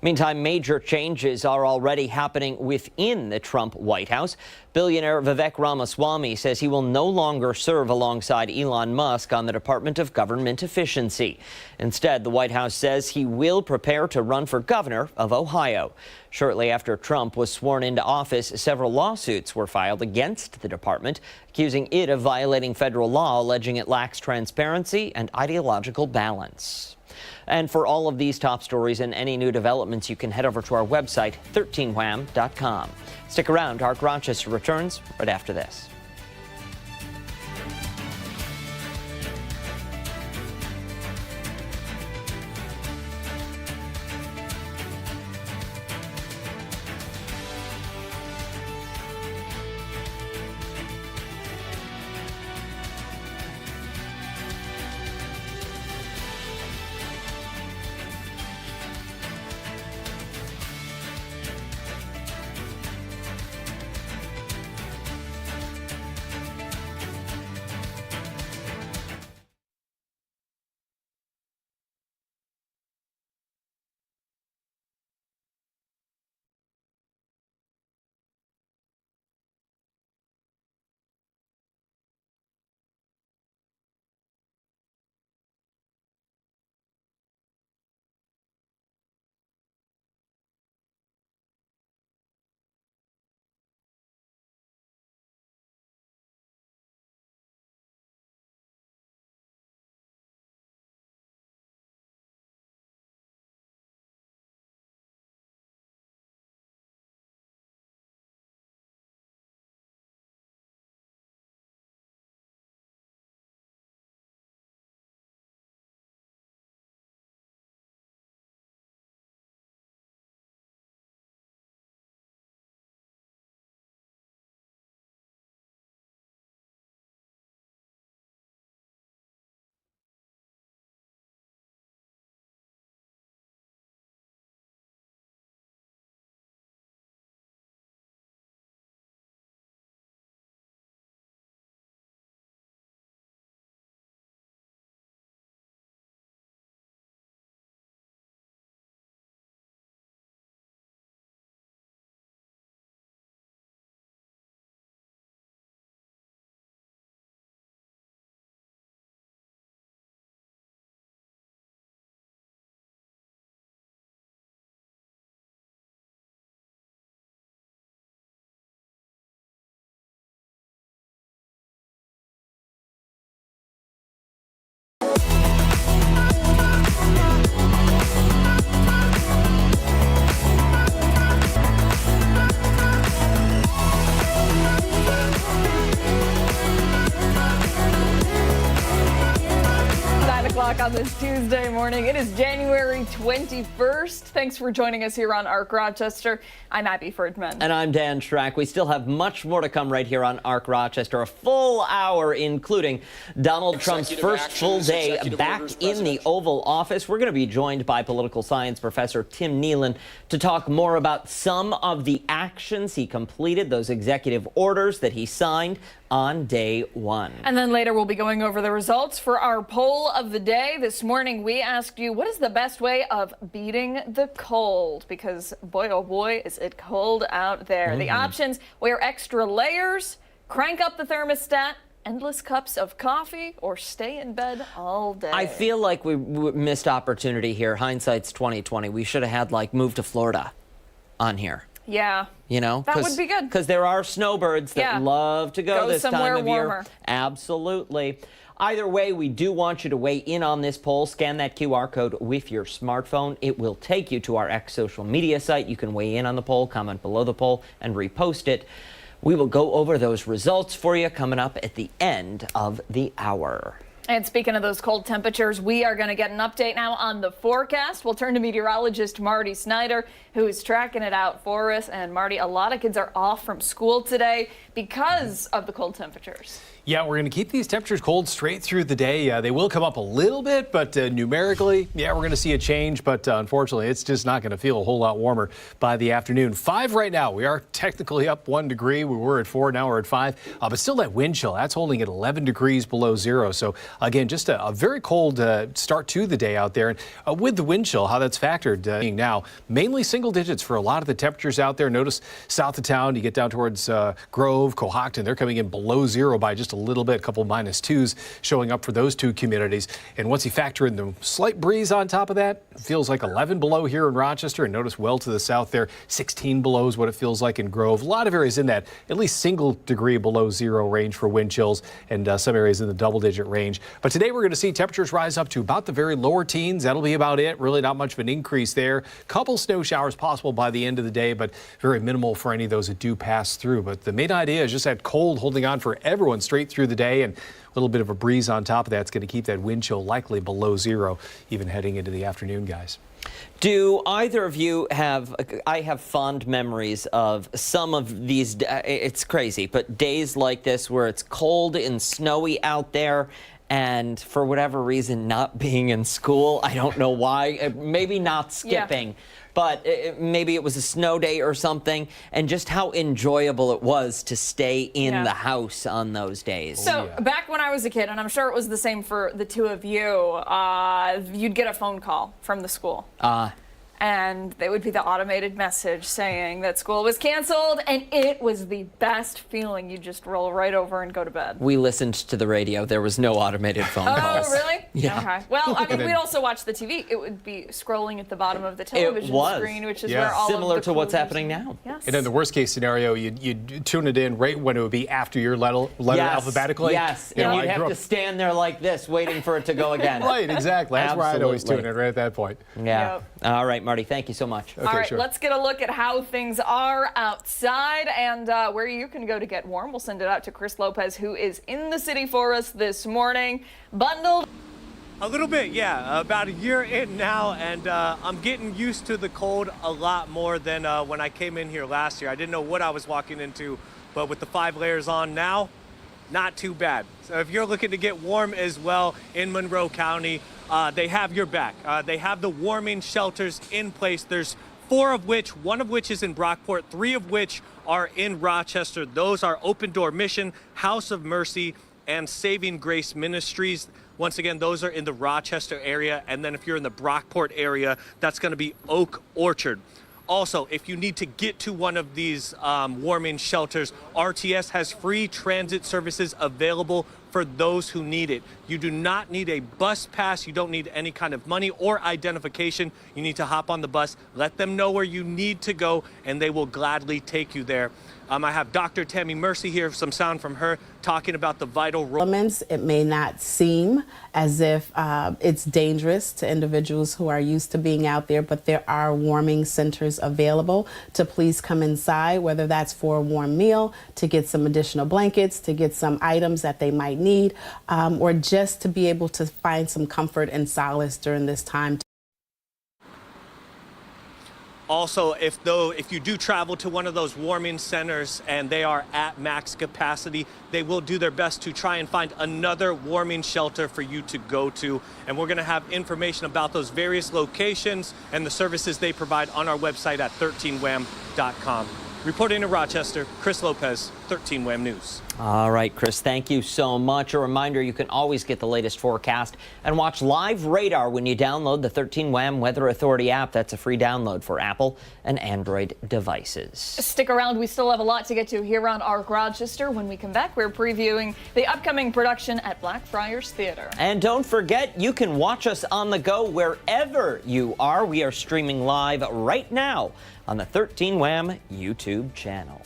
Meantime, major changes are already happening within the Trump White House. Billionaire Vivek Ramaswamy says he will no longer serve alongside Elon Musk on the Department of Government Efficiency. Instead, the White House says he will prepare to run for governor of Ohio. Shortly after Trump was sworn into office, several lawsuits were filed against the department, accusing it of violating federal law, alleging it lacks transparency and ideological balance. And for all of these top stories and any new developments, you can head over to our website, 13wham.com. Stick around. ARC Rochester returns right after this. o'clock on this Tuesday morning. It is January 21st. Thanks for joining us here on ARC Rochester. I'm Abby Ferdman. And I'm Dan Schrack. We still have much more to come right here on ARC Rochester. A full hour, including Donald Trump's first full day back in the Oval Office. We're going to be joined by political science professor Tim Kneeland to talk more about some of the actions he completed, those executive orders that he signed on day one. And then later we'll be going over the results for our poll of the day. This morning we asked you, what is the best way of beating the cold? Because boy, oh boy, is it cold out there. The options: wear extra layers, crank up the thermostat, endless cups of coffee, or stay in bed all day. I feel like we missed opportunity here. Hindsight's 2020. We should have had like move to Florida on here. Yeah. You know, that would be good. Because there are snowbirds that love to go this time of warmer. year. Absolutely. Either way, we do want you to weigh in on this poll. Scan that QR code with your smartphone. It will take you to our X social media site. You can weigh in on the poll, comment below the poll, and repost it. We will go over those results for you coming up at the end of the hour. And speaking of those cold temperatures, we are going to get an update now on the forecast. We'll turn to meteorologist Marty Snyder, who is tracking it out for us. And Marty, a lot of kids are off from school today because of the cold temperatures. Yeah, we're going to keep these temperatures cold straight through the day. They will come up a little bit, but numerically, yeah, we're going to see a change. But unfortunately, it's just not going to feel a whole lot warmer by the afternoon. 5 right now. We are technically up 1 degree. We were at 4, now we're at 5. But still that wind chill, that's holding at 11 degrees below zero. So again, just a very cold start to the day out there. And with the wind chill, how that's factored now, mainly single digits for a lot of the temperatures out there. Notice south of town, you get down towards Grove, Cohocton, they're coming in below zero by just a little bit, a couple -2s showing up for those two communities. And once you factor in the slight breeze on top of that, it feels like 11 below here in Rochester. And notice well to the south there, 16 below is what it feels like in Grove. A lot of areas in that at least single degree below zero range for wind chills, and some areas in the double-digit range. But today we're going to see temperatures rise up to about the very lower teens. That'll be about it. Really not much of an increase there. Couple snow showers possible by the end of the day, but very minimal for any of those that do pass through. But the main idea is just that cold holding on for everyone straight through the day, and a little bit of a breeze on top of that's going to keep that wind chill likely below zero even heading into the afternoon, guys. Do either of you have, I have fond memories of some of these, it's crazy, but days like this where it's cold and snowy out there, and for whatever reason not being in school. I don't know why, maybe not skipping. But maybe it was a snow day or something, and just how enjoyable it was to stay in the house on those days. So back when I was a kid, and I'm sure it was the same for the two of you, you'd get a phone call from the school. And it would be the automated message saying that school was canceled, and it was the best feeling. You just roll right over and go to bed. We listened to the radio. There was no automated phone calls. Oh, really? Yeah. Okay. Well, I mean, we'd also watch the TV. It would be scrolling at the bottom of the television screen, which is where all similar of the to what's cool happening now. Yes. And in the worst case scenario, you'd tune it in right when it would be after your letter alphabetically. Yes, You know, and you'd have to stand there like this, waiting for it to go again. Right, exactly. That's where I'd always tune in, right at that point. Yeah. Yep. All right, Marty, thank you so much. Okay, all right, sure. let's get a look at how things are outside and where you can go to get warm. We'll send it out to Chris Lopez, who is in the city for us this morning. Bundled. A little bit, yeah. About a year in now, and I'm getting used to the cold a lot more than when I came in here last year. I didn't know what I was walking into, but with the 5 layers on now, not too bad. So if you're looking to get warm as well in Monroe County, they have your back. They have the warming shelters in place. There's 4 of which, 1 of which is in Brockport, 3 of which are in Rochester. Those are Open Door Mission, House of Mercy, and Saving Grace Ministries. Once again, those are in the Rochester area. And then if you're in the Brockport area, that's going to be Oak Orchard. Also, if you need to get to one of these warming shelters, RTS has free transit services available for those who need it. You do not need a bus pass. You don't need any kind of money or identification. You need to hop on the bus, let them know where you need to go, and they will gladly take you there. I have Dr. Tammy Mercy here, some sound from her talking about the vital role. It may not seem as if it's dangerous to individuals who are used to being out there, but there are warming centers available to please come inside, whether that's for a warm meal, to get some additional blankets, to get some items that they might need, or just to be able to find some comfort and solace during this time. Also, if you do travel to one of those warming centers and they are at max capacity, they will do their best to try and find another warming shelter for you to go to. And we're going to have information about those various locations and the services they provide on our website at 13wham.com. Reporting in Rochester, Chris Lopez, 13 Wham News. All right, Chris, thank you so much. A reminder, you can always get the latest forecast and watch live radar when you download the 13 Wham Weather Authority app. That's a free download for Apple and Android devices. Stick around. We still have a lot to get to here on Arc Rochester. When we come back, we're previewing the upcoming production at Blackfriars Theatre. And don't forget, you can watch us on the go wherever you are. We are streaming live right now on the 13 Wham YouTube channel.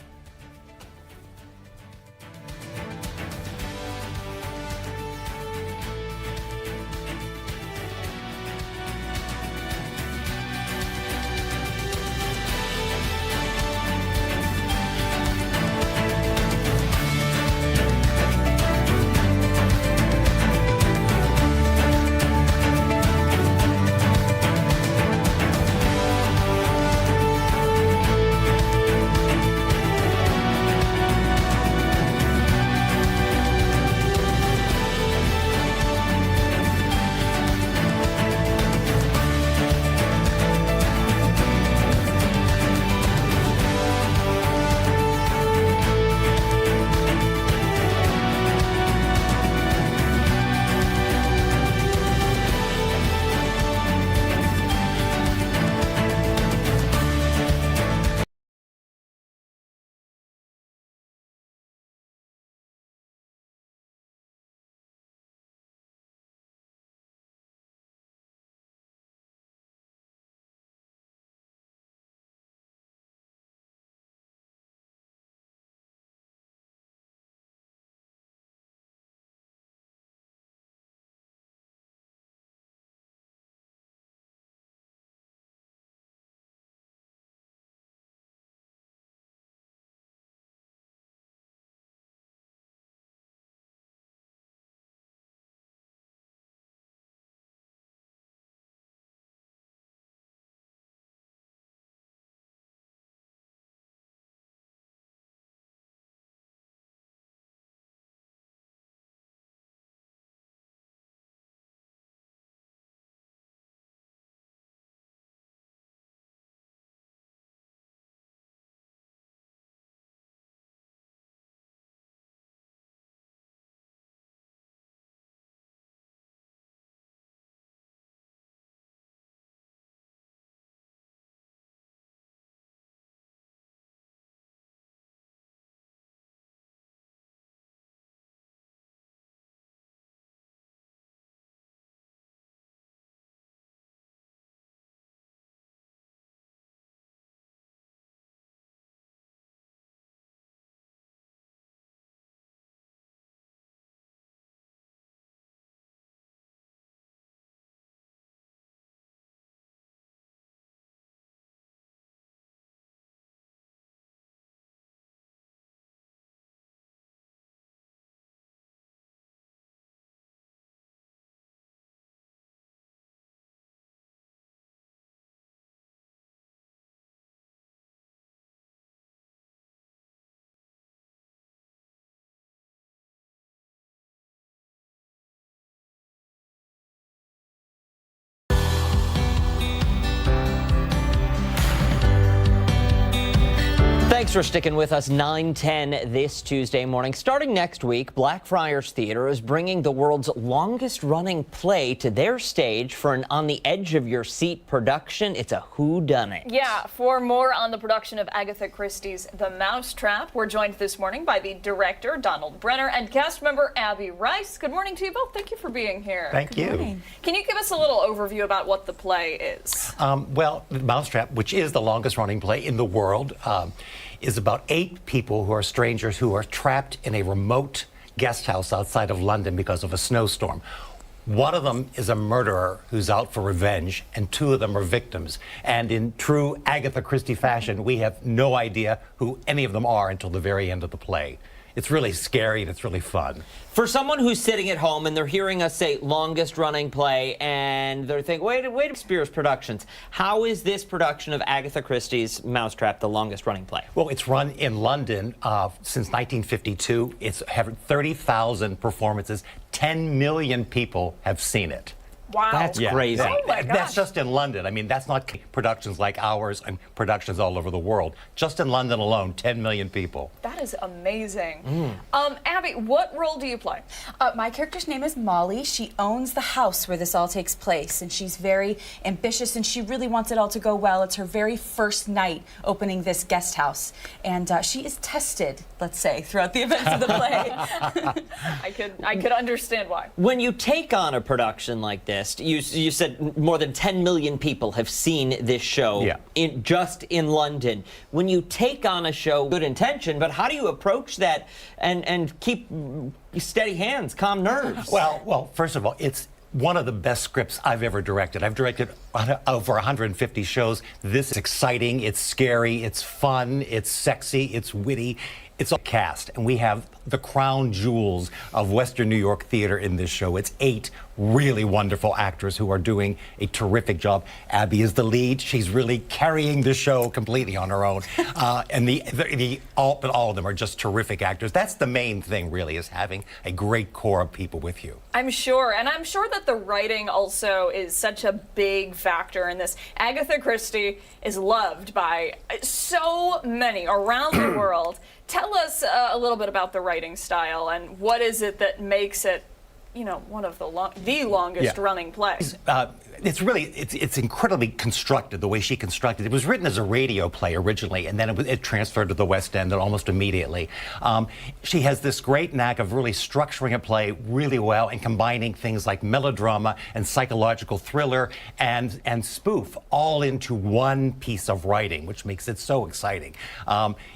Thanks for sticking with us. 9:10 this Tuesday morning. Starting next week, Blackfriars Theatre is bringing the world's longest-running play to their stage for an on-the-edge-of-your-seat production. It's a whodunit. Yeah, for more on the production of Agatha Christie's The Mousetrap, we're joined this morning by the director, Donald Brenner, and cast member Abby Rice. Good morning to you both. Thank you for being here. Thank you. Can you give us a little overview about what the play is? Well, Mousetrap, which is the longest-running play in the world, is about 8 people who are strangers who are trapped in a remote guest house outside of London because of a snowstorm. One of them is a murderer who's out for revenge, and 2 of them are victims. And in true Agatha Christie fashion, we have no idea who any of them are until the very end of the play. It's really scary and it's really fun. For someone who's sitting at home and they're hearing us say longest running play and they're thinking, wait, Spears Productions, how is this production of Agatha Christie's Mousetrap the longest running play? Well, it's run in London since 1952. It's had 30,000 performances. 10 million people have seen it. Wow. That's crazy. Oh my gosh. That's just in London. I mean, that's not productions like ours and productions all over the world. Just in London alone, 10 million people. That is amazing. Abby, what role do you play? My character's name is Molly. She owns the house where this all takes place, and she's very ambitious, and she really wants it all to go well. It's her very first night opening this guest house, and she is tested, let's say, throughout the events of the play. I could understand why. When you take on a production like this, you said more than 10 million people have seen this show just in London. When you take on a show, good intention, but how do you approach that and keep steady hands, calm nerves? Well, first of all, it's one of the best scripts I've ever directed. I've directed over 150 shows. This is exciting, it's scary, it's fun, it's sexy, it's witty. It's a cast, and we have the crown jewels of Western New York theater in this show. It's 8 really wonderful actors who are doing a terrific job. Abby is the lead. She's really carrying the show completely on her own. And all of them are just terrific actors. That's the main thing, really, is having a great core of people with you. I'm sure, and I'm sure that the writing also is such a big factor in this. Agatha Christie is loved by so many around the world. Tell us a little bit about the writing style and what is it that makes it, one of the longest running plays. It's incredibly constructed, the way she constructed it. It was written as a radio play originally, and then it transferred to the West End almost immediately. She has this great knack of really structuring a play really well and combining things like melodrama and psychological thriller and spoof all into one piece of writing, which makes it so exciting.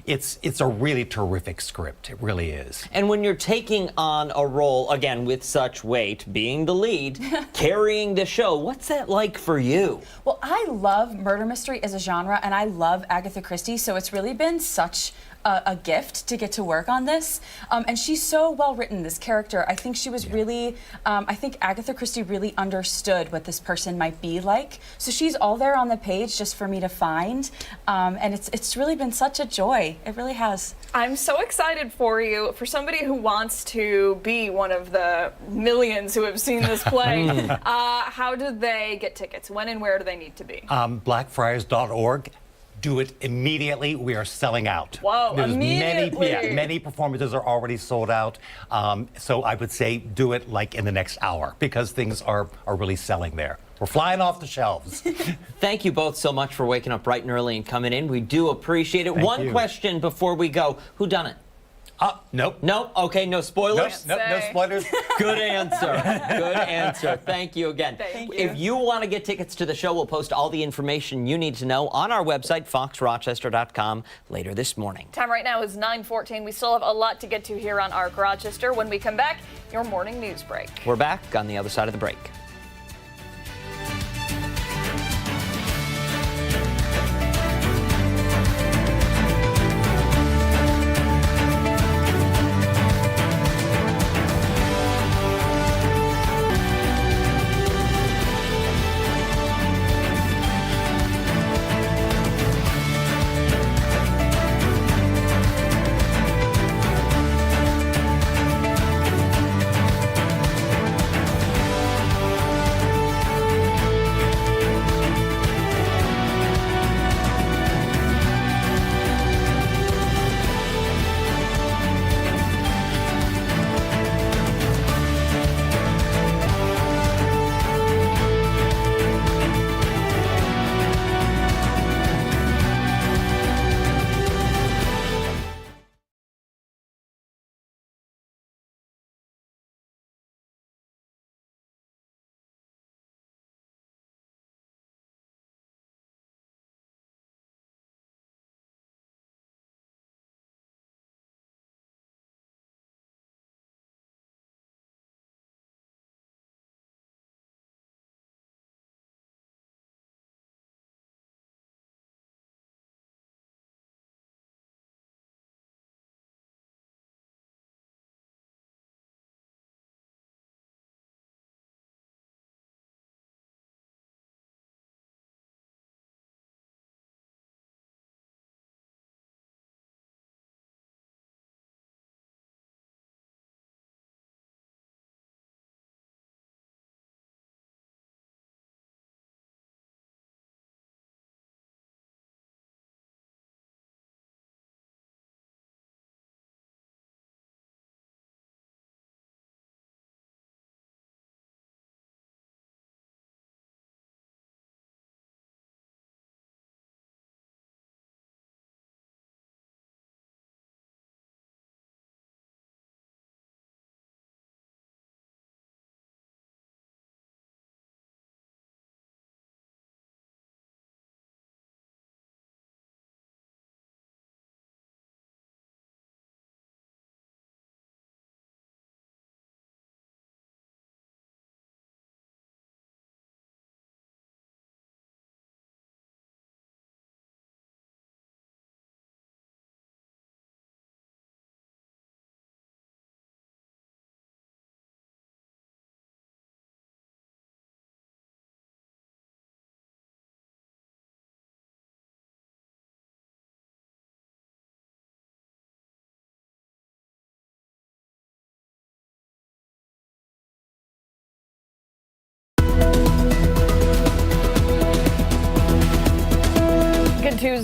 It's a really terrific script. It really is. And when you're taking on a role, again, with such weight, being the lead, carrying the show, what's that like for you? Well, I love murder mystery as a genre, and I love Agatha Christie, so it's really been such a gift to get to work on this. And she's so well written, this character. I think she was really, I think Agatha Christie really understood what this person might be like. So she's all there on the page just for me to find. And it's really been such a joy. It really has. I'm so excited for you. For somebody who wants to be one of the millions who have seen this play, how do they get tickets? When and where do they need to be? Blackfriars.org. Do it immediately. We are selling out. Whoa, There's immediately. many performances are already sold out. So I would say do it like in the next hour because things are really selling there. We're flying off the shelves. Thank you both so much for waking up bright and early and coming in. We do appreciate it. One question before we go. Who done it? Nope. Nope. Okay, no spoilers? Nope, no spoilers. Good answer. Good answer. Thank you again. Thank you. If you want to get tickets to the show, we'll post all the information you need to know on our website, foxrochester.com, later this morning. Time right now is 9:14. We still have a lot to get to here on ARC Rochester. When we come back, your morning news break. We're back on the other side of the break.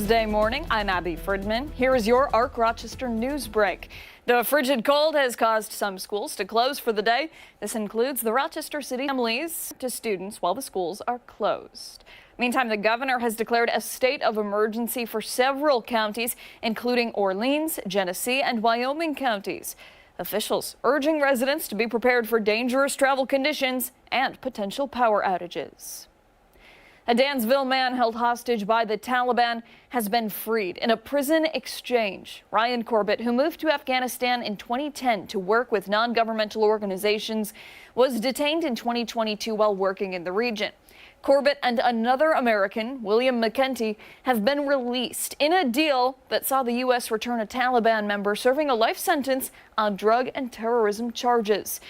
Thursday morning, I'm Abby Friedman. Here is your ARC Rochester news break. The frigid cold has caused some schools to close for the day. This includes the Rochester City families to students while the schools are closed. Meantime, the governor has declared a state of emergency for several counties, including Orleans, Genesee, and Wyoming counties. Officials urging residents to be prepared for dangerous travel conditions and potential power outages. A Dansville man held hostage by the Taliban has been freed in a prison exchange. Ryan Corbett, who moved to Afghanistan in 2010 to work with non-governmental organizations, was detained in 2022 while working in the region. Corbett and another American, William McKenty, have been released in a deal that saw the U.S. return a Taliban member serving a life sentence on drug and terrorism charges.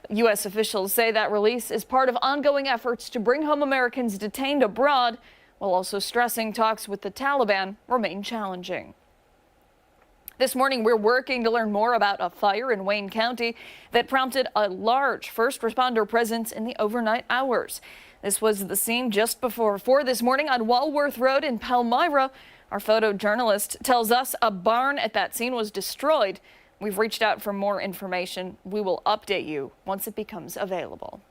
U.S. officials say that release is part of ongoing efforts to bring home Americans detained abroad, while also stressing talks with the Taliban remain challenging. This morning, we're working to learn more about a fire in Wayne County that prompted a large first responder presence in the overnight hours. This was the scene just before 4 this morning on Walworth Road in Palmyra. Our photojournalist tells us a barn at that scene was destroyed. We've reached out for more information. We will update you once it becomes available.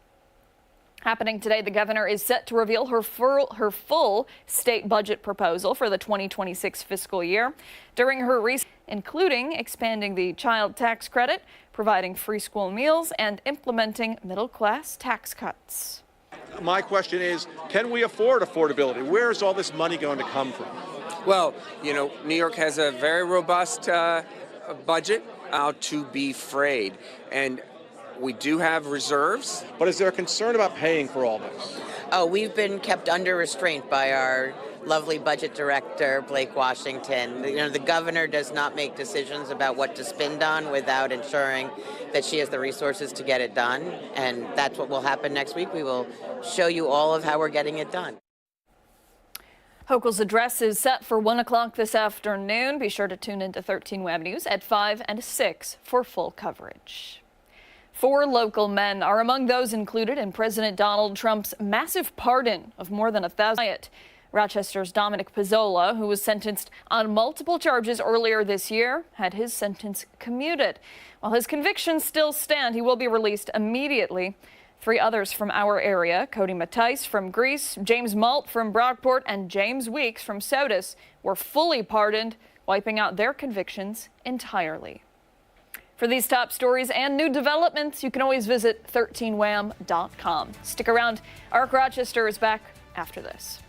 Happening today, the governor is set to reveal her full state budget proposal for the 2026 fiscal year. During her including expanding the child tax credit, providing free school meals, and implementing middle-class tax cuts. My question is, can we afford affordability? Where is all this money going to come from? Well, you know, New York has a very robust budget out to be frayed, and we do have reserves. But is there a concern about paying for all this? Oh, we've been kept under restraint by our lovely budget director, Blake Washington. You know, the governor does not make decisions about what to spend on without ensuring that she has the resources to get it done. And that's what will happen next week. We will show you all of how we're getting it done. Hochul's address is set for 1 o'clock this afternoon. Be sure to tune into 13 Web News at 5 and 6 for full coverage. 4 local men are among those included in President Donald Trump's massive pardon of more than 1,000. Rochester's Dominic Pizzola, who was sentenced on multiple charges earlier this year, had his sentence commuted. While his convictions still stand, he will be released immediately. 3 others from our area, Cody Mattice from Greece, James Malt from Brockport, and James Weeks from Sodus, were fully pardoned, wiping out their convictions entirely. For these top stories and new developments, you can always visit 13wham.com. Stick around. ARC Rochester is back after this.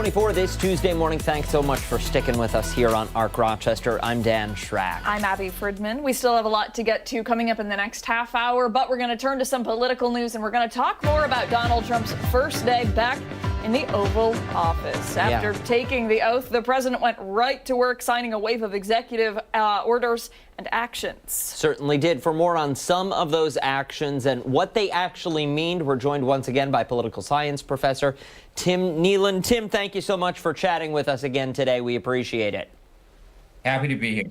6:24 this Tuesday morning. Thanks so much for sticking with us here on Arc Rochester. I'm Dan Schrack. I'm Abby Fridman. We still have a lot to get to coming up in the next half hour, but we're going to turn to some political news, and we're going to talk more about Donald Trump's first day back in the Oval Office. After taking the oath, the president went right to work signing a wave of executive orders and actions. Certainly did. For more on some of those actions and what they actually mean, we're joined once again by political science professor Tim Kneeland. Tim, thank you so much for chatting with us again today. We appreciate it. Happy to be here.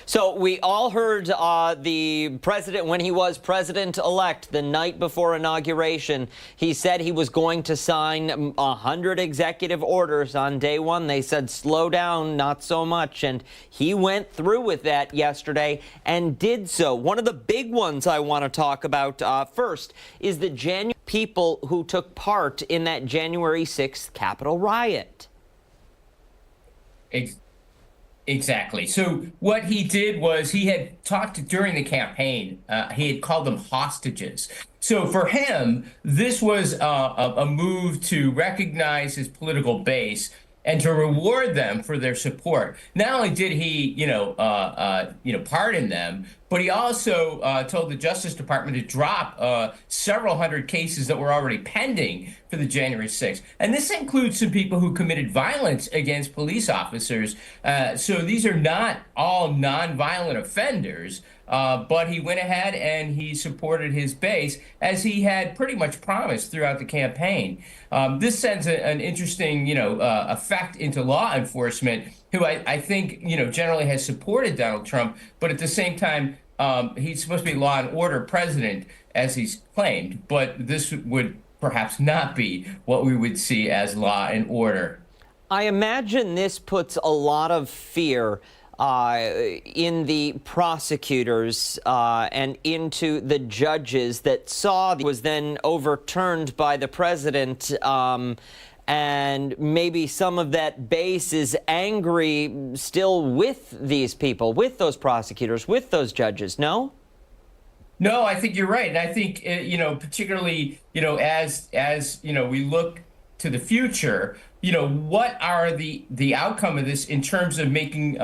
So we all heard the president, when he was president-elect the night before inauguration, he said he was going to sign 100 executive orders on day one. They said, slow down, not so much. And he went through with that yesterday and did so. One of the big ones I want to talk about first is the people who took part in that January 6th Capitol riot. Exactly. So what he did was he had talked during the campaign. He had called them hostages. So for him, this was a move to recognize his political base and to reward them for their support. Not only did he, pardon them, but he also told the Justice Department to drop several hundred cases that were already pending for the January 6th. And this includes some people who committed violence against police officers. So these are not all nonviolent offenders. But he went ahead and he supported his base, as he had pretty much promised throughout the campaign. This sends an interesting, effect into law enforcement, who I think, generally has supported Donald Trump. But at the same time, he's supposed to be law and order president, as he's claimed. But this would perhaps not be what we would see as law and order. I imagine this puts a lot of fear in the prosecutors and into the judges that saw was then overturned by the president, and maybe some of that base is angry still with these people, with those prosecutors, with those judges, no? No, I think you're right. And I think, particularly, as we look to the future, what are the outcome of this in terms of making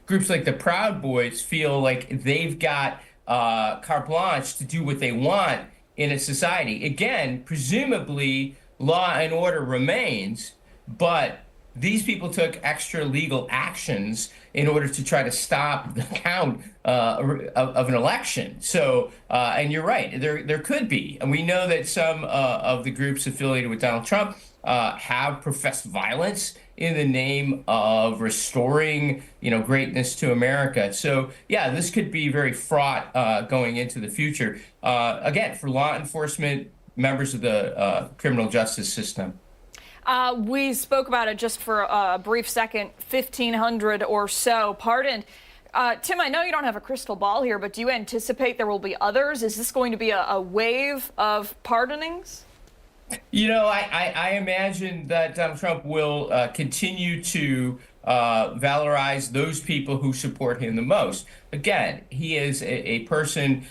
groups like the Proud Boys feel like they've got carte blanche to do what they want in a society? Again, presumably law and order remains, but these people took extra legal actions in order to try to stop the count of an election. So, and you're right, there could be. And we know that some of the groups affiliated with Donald Trump have professed violence in the name of restoring, greatness to America. So, yeah, this could be very fraught going into the future. Again, for law enforcement, members of the criminal justice system. We spoke about it just for a brief second, 1,500 or so pardoned. Tim, I know you don't have a crystal ball here, but do you anticipate there will be others? Is this going to be a wave of pardonings? I imagine that Donald Trump will continue to valorize those people who support him the most. Again, he is a person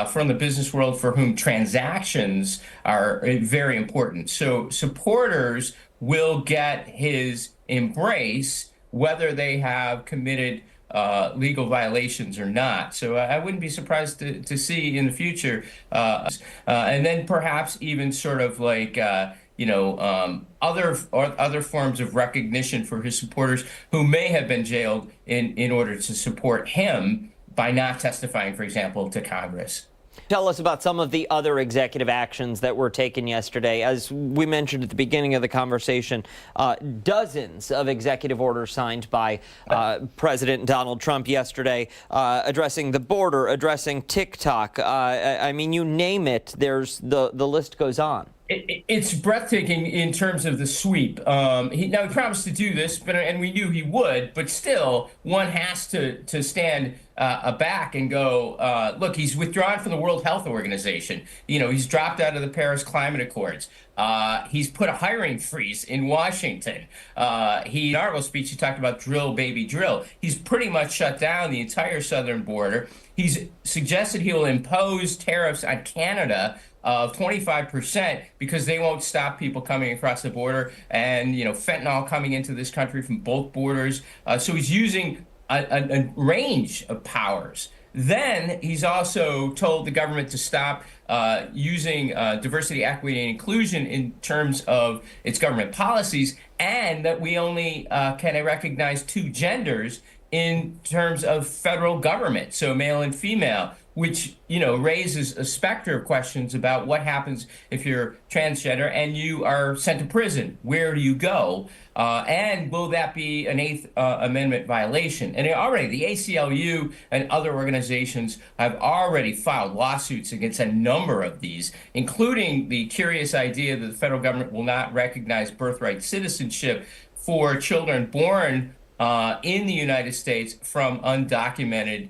from the business world for whom transactions are very important. So supporters will get his embrace, whether they have committed legal violations or not. So I wouldn't be surprised to see in the future, and then perhaps even sort of like other forms of recognition for his supporters who may have been jailed in order to support him by not testifying, for example, to Congress. Tell us about some of the other executive actions that were taken yesterday. As we mentioned at the beginning of the conversation, dozens of executive orders signed by President Donald Trump yesterday, addressing the border, addressing TikTok. I mean, you name it, there's the list goes on. It's breathtaking in terms of the sweep. He promised to do this, and we knew he would, but still, one has to stand aback and go, look, he's withdrawn from the World Health Organization. He's dropped out of the Paris Climate Accords. He's put a hiring freeze in Washington. In our speech, he talked about drill, baby, drill. He's pretty much shut down the entire southern border. He's suggested he will impose tariffs on Canada of 25% because they won't stop people coming across the border, and fentanyl coming into this country from both borders. So he's using a range of powers. Then he's also told the government to stop using diversity, equity, and inclusion in terms of its government policies, and that we only can recognize two genders in terms of federal government, so male and female, which raises a specter of questions about what happens if you're transgender and you are sent to prison. Where do you go? And will that be an Eighth Amendment violation? And already the ACLU and other organizations have already filed lawsuits against a number of these, including the curious idea that the federal government will not recognize birthright citizenship for children born in the United States from undocumented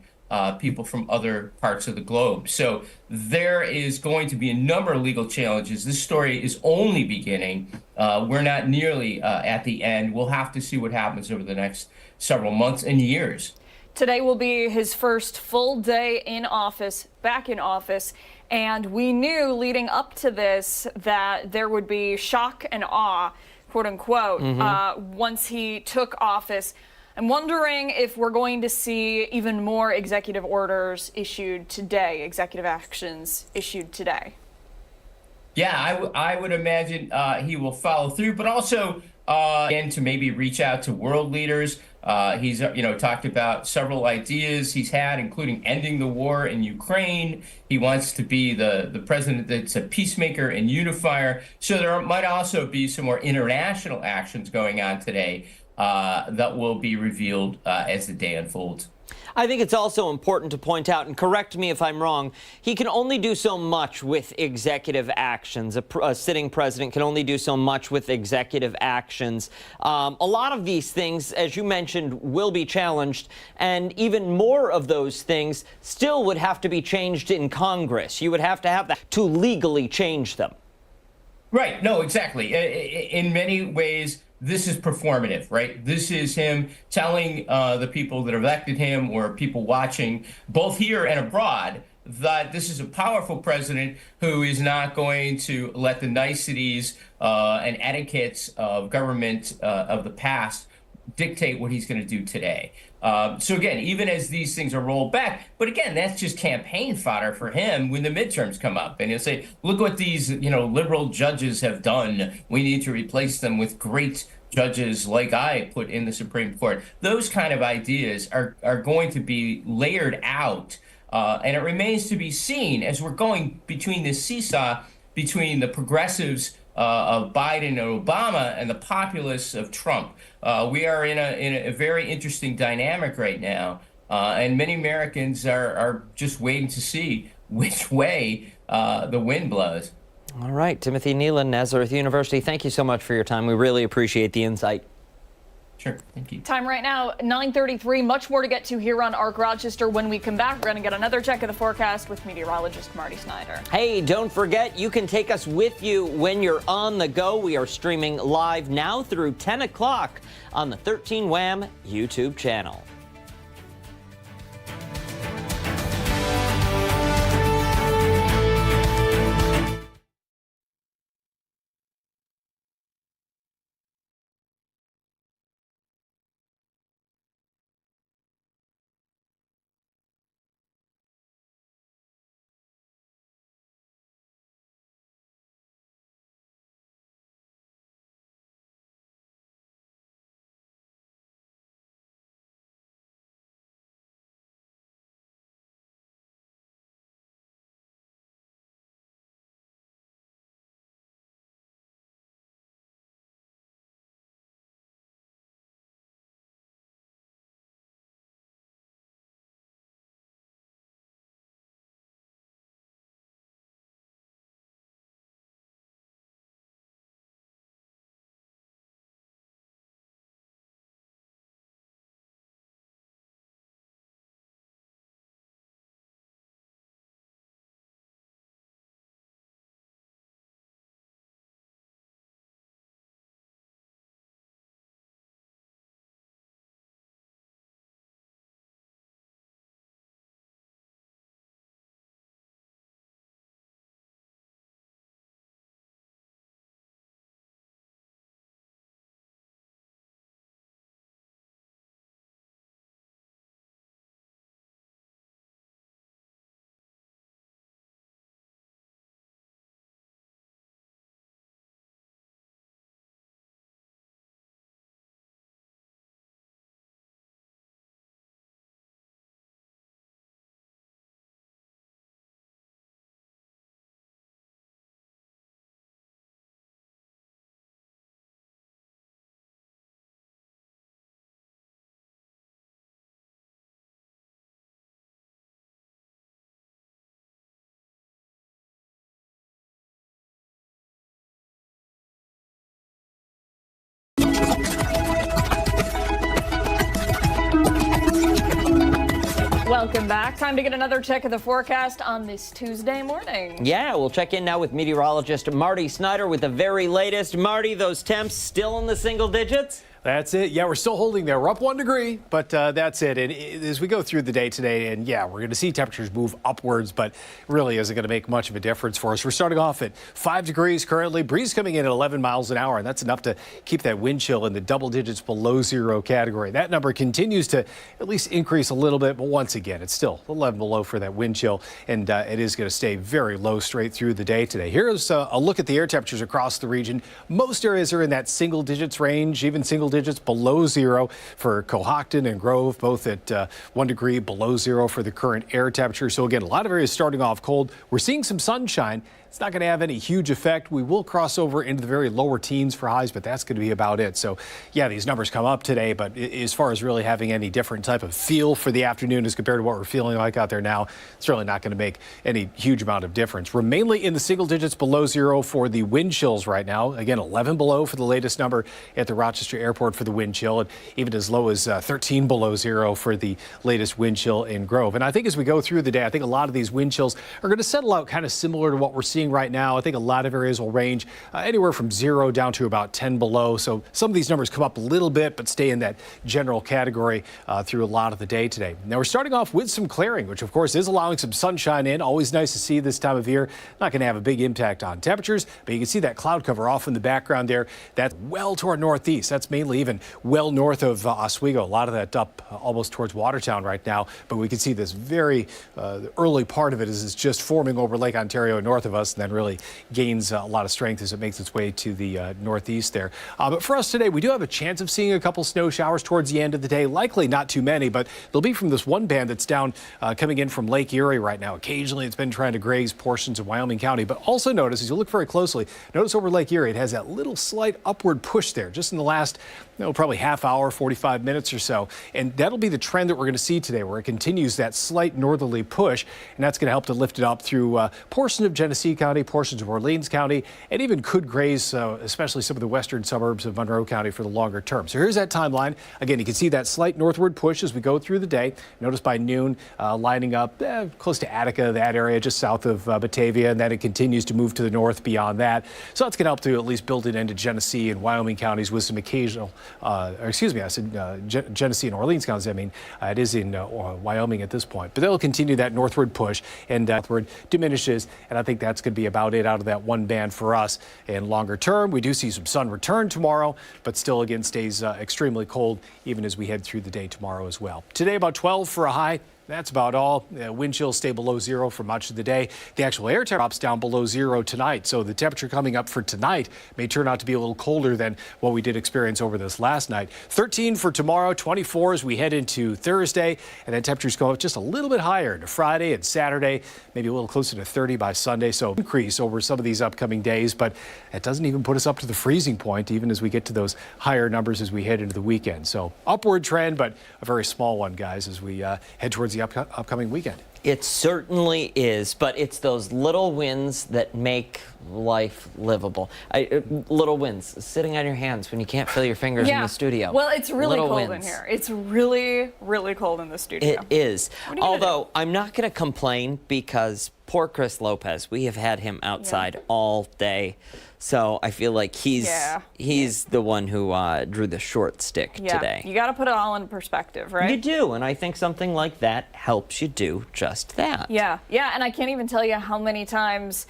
people from other parts of the globe. So there is going to be a number of legal challenges. This story is only beginning. We're not nearly at the end. We'll have to see what happens over the next several months and years. Today will be his first full day in office, back in office, and we knew leading up to this that there would be shock and awe, quote unquote, once he took office. I'm wondering if we're going to see even more executive orders issued today, executive actions issued today. Yeah, I would imagine he will follow through, but also again to maybe reach out to world leaders. He's talked about several ideas he's had, including ending the war in Ukraine. He wants to be the president that's a peacemaker and unifier. So there might also be some more international actions going on today that will be revealed as the day unfolds. I think it's also important to point out, and correct me if I'm wrong, he can only do so much with executive actions. A sitting president can only do so much with executive actions. A lot of these things, as you mentioned, will be challenged, and even more of those things still would have to be changed in Congress. You would have that to legally change them. Right. No, exactly. In many ways, this is performative, right? This is him telling the people that elected him or people watching, both here and abroad, that this is a powerful president who is not going to let the niceties and etiquettes of government of the past dictate what he's going to do today. So again, even as these things are rolled back, but again, that's just campaign fodder for him when the midterms come up. And he'll say, look what these, liberal judges have done. We need to replace them with great judges like I put in the Supreme Court. Those kind of ideas are going to be layered out. And it remains to be seen as we're going between this seesaw between the progressives of Biden and Obama and the populists of Trump. We are in a very interesting dynamic right now, and many Americans are just waiting to see which way the wind blows. All right, Timothy Kneeland, Nazareth University, thank you so much for your time. We really appreciate the insight. Sure, thank you. Time right now, 9:33. Much more to get to here on ARC Rochester. When we come back, we're going to get another check of the forecast with meteorologist Marty Snyder. Hey, don't forget, you can take us with you when you're on the go. We are streaming live now through 10 o'clock on the 13 Wham YouTube channel. Welcome back. Time to get another check of the forecast on this Tuesday morning. Yeah, we'll check in now with meteorologist Marty Snyder with the very latest. Marty, those temps still in the single digits? That's it. Yeah, we're still holding there. We're up 1 degree, but that's it. And as we go through the day today, and yeah, we're going to see temperatures move upwards, but really isn't going to make much of a difference for us. We're starting off at 5 degrees currently. Breeze coming in at 11 miles an hour, and that's enough to keep that wind chill in the double digits below zero category. That number continues to at least increase a little bit, but once again, it's still 11 below for that wind chill, and it is going to stay very low straight through the day today. Here's a look at the air temperatures across the region. Most areas are in that single digits range, even single digits below zero for Cohocton and Grove, both at 1 degree below zero for the current air temperature. So again, a lot of areas starting off cold. We're seeing some sunshine. It's not going to have any huge effect. We will cross over into the very lower teens for highs, but that's going to be about it. So yeah, these numbers come up today, but as far as really having any different type of feel for the afternoon as compared to what we're feeling like out there now, it's really not going to make any huge amount of difference. We're mainly in the single digits below zero for the wind chills right now. Again, 11 below for the latest number at the Rochester airport for the wind chill, and even as low as 13 below zero for the latest wind chill in Grove. And I think as we go through the day, I think a lot of these wind chills are going to settle out kind of similar to what we're seeing right now. I think a lot of areas will range anywhere from 0 down to about 10 below. So some of these numbers come up a little bit, but stay in that general category through a lot of the day today. Now we're starting off with some clearing, which of course is allowing some sunshine in. Always nice to see this time of year. Not going to have a big impact on temperatures, but you can see that cloud cover off in the background there. That's well to our northeast. That's mainly even well north of Oswego. A lot of that up almost towards Watertown right now, but we can see this very early part of it is just forming over Lake Ontario north of us, and then really gains a lot of strength as it makes its way to the northeast there. But for us today, we do have a chance of seeing a couple snow showers towards the end of the day. Likely not too many, but they'll be from this one band that's down coming in from Lake Erie right now. Occasionally it's been trying to graze portions of Wyoming County, but also notice, as you look very closely, notice over Lake Erie, it has that little slight upward push there just in the last probably half hour, 45 minutes or so. And that'll be the trend that we're going to see today, where it continues that slight northerly push, and that's going to help to lift it up through portions of Genesee County, portions of Orleans County, and even could graze especially some of the western suburbs of Monroe County for the longer term. So here's that timeline. Again, you can see that slight northward push as we go through the day. Notice by noon, lining up close to Attica, that area just south of Batavia, and then it continues to move to the north beyond that. So that's going to help to at least build it into Genesee and Wyoming counties with some occasional excuse me, I said Genesee and Orleans counties. I mean, it is in Wyoming at this point. But they'll continue that northward push, and northward diminishes, and I think that's going to be about it out of that one band for us. And longer term, we do see some sun return tomorrow, but still, again, stays extremely cold even as we head through the day tomorrow as well. Today, about 12 for a high. That's about all. Wind chills stay below zero for much of the day. The actual air temperature drops down below zero tonight. So the temperature coming up for tonight may turn out to be a little colder than what we did experience over this last night. 13 for tomorrow, 24 as we head into Thursday. And then temperatures go up just a little bit higher to Friday and Saturday, maybe a little closer to 30 by Sunday. So increase over some of these upcoming days, but it doesn't even put us up to the freezing point, even as we get to those higher numbers as we head into the weekend. So upward trend, but a very small one, guys, as we head towards the upcoming weekend. It certainly is, but it's those little wins that make life livable. Little wins, sitting on your hands when you can't feel your fingers in the studio. Well, it's really little cold wins. in here. It's really, really cold in the studio. It is. What are you gonna Although I'm not going to complain, because poor Chris Lopez, we have had him outside all day. So I feel like he's the one who drew the short stick today. You got to put it all in perspective, right? You do, and I think something like that helps you do just that. Yeah, and I can't even tell you how many times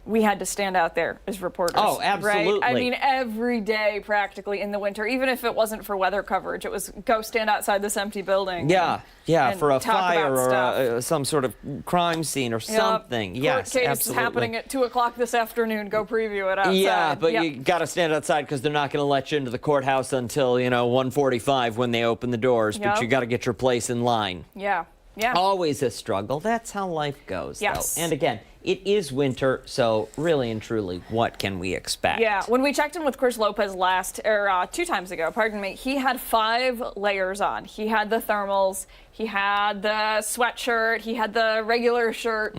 we had to stand out there as reporters. Oh, absolutely. Right? I mean, every day practically in the winter, even if it wasn't for weather coverage, it was go stand outside this empty building. Yeah, and for a talk fire about or some sort of crime scene or something. Yes, court case absolutely. happening at 2 o'clock this afternoon. Go preview it outside. Yeah, but you got to stand outside because they're not going to let you into the courthouse until 1:45 when they open the doors. But you got to get your place in line. Yeah. Always a struggle. That's how life goes. Yes. Though. And again, it is winter, so really and truly, what can we expect? Yeah, when we checked in with Chris Lopez 2 times ago, he had 5 layers on. He had the thermals, he had the sweatshirt, he had the regular shirt,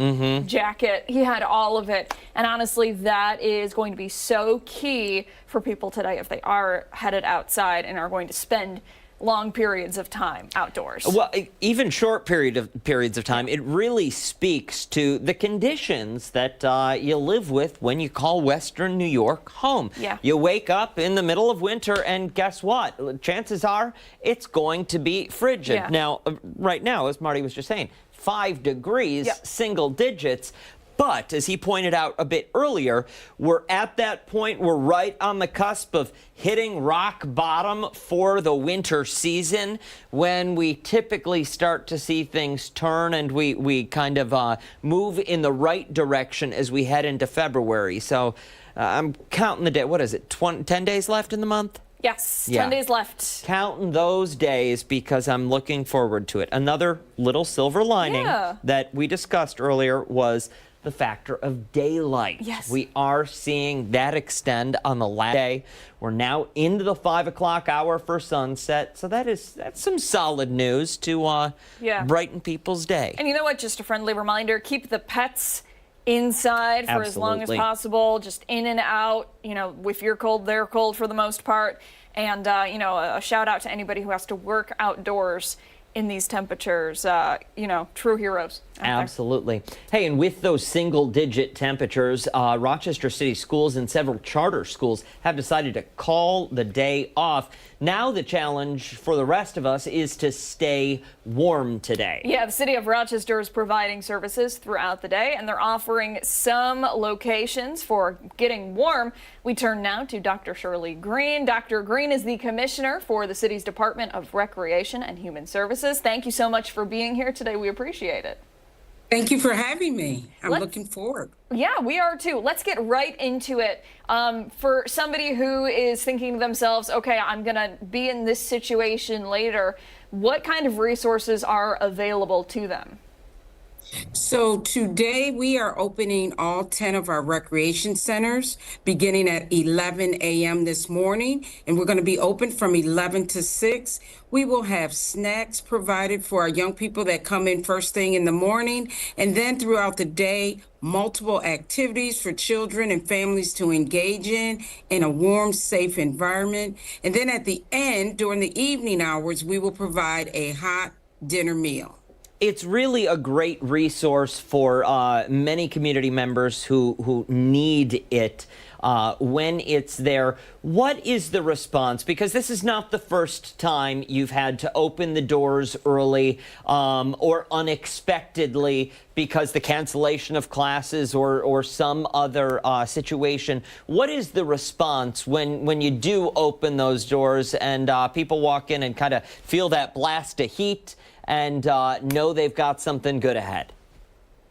jacket, he had all of it. And honestly, that is going to be so key for people today if they are headed outside and are going to spend long periods of time outdoors. Well, even short periods of time, it really speaks to the conditions that you live with when you call Western New York home. Yeah. You wake up in the middle of winter, and guess what? Chances are it's going to be frigid. Yeah. Now, right now, as Marty was just saying, 5 degrees, Yep. single digits. But as he pointed out a bit earlier, we're at that point, we're right on the cusp of hitting rock bottom for the winter season, when we typically start to see things turn and we kind of move in the right direction as we head into February. So I'm counting the day. What is it, 10 days left in the month? Yes, Yeah. 10 days left. Counting those days because I'm looking forward to it. Another little silver lining that we discussed earlier was the factor of daylight. Yes. We are seeing that extend on the last day. We're now into the 5 o'clock hour for sunset. So that's some solid news to brighten people's day. And you know what? Just a friendly reminder, keep the pets inside for as long as Absolutely. possible, just in and out. You know, if you're cold, they're cold for the most part. And, you know, a shout out to anybody who has to work outdoors in these temperatures. You know, true heroes out there. Absolutely. Hey, and with those single-digit temperatures, Rochester City Schools and several charter schools have decided to call the day off. Now the challenge for the rest of us is to stay warm today. Yeah, the city of Rochester is providing services throughout the day, and they're offering some locations for getting warm. We turn now to Dr. Shirley Green. Dr. Green is the commissioner for the city's Department of Recreation and Human Services. Thank you so much for being here today. We appreciate it. Thank you for having me. I'm looking forward. Yeah, we are too. Let's get right into it. For somebody who is thinking to themselves, okay, I'm going to be in this situation later, what kind of resources are available to them? So today we are opening all 10 of our recreation centers beginning at 11 a.m. this morning, and we're going to be open from 11 to 6. We will have snacks provided for our young people that come in first thing in the morning, and then throughout the day, multiple activities for children and families to engage in a warm, safe environment. And then at the end, during the evening hours, we will provide a hot dinner meal. It's really a great resource for many community members who need it when it's there. What is the response? Because this is not the first time you've had to open the doors early or unexpectedly because the cancellation of classes or some other situation. What is the response when you do open those doors and people walk in and kind of feel that blast of heat and know they've got something good ahead?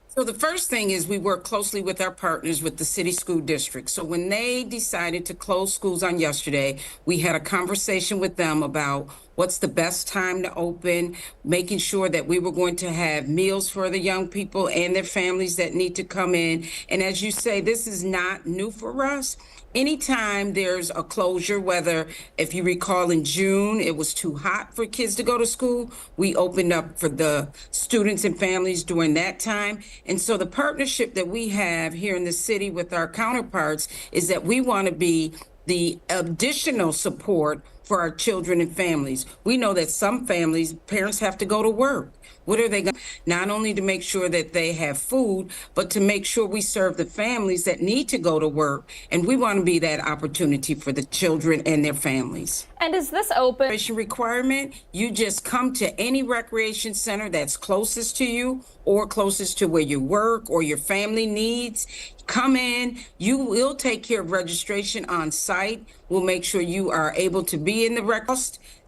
So the first thing is we work closely with our partners with the city school district. So when they decided to close schools on yesterday, we had a conversation with them about what's the best time to open, making sure that we were going to have meals for the young people and their families that need to come in. And as you say, this is not new for us. Anytime there's a closure, whether, if you recall, in June, it was too hot for kids to go to school, we opened up for the students and families during that time. And so the partnership that we have here in the city with our counterparts is that we want to be the additional support for our children and families. We know that some families, parents have to go to work. What are they going to, not only to make sure that they have food, but to make sure we serve the families that need to go to work. And we want to be that opportunity for the children and their families. And is this open? Requirement, you just come to any recreation center that's closest to you or closest to where you work or your family needs. Come in, you will take care of registration on site. We'll make sure you are able to be in the record.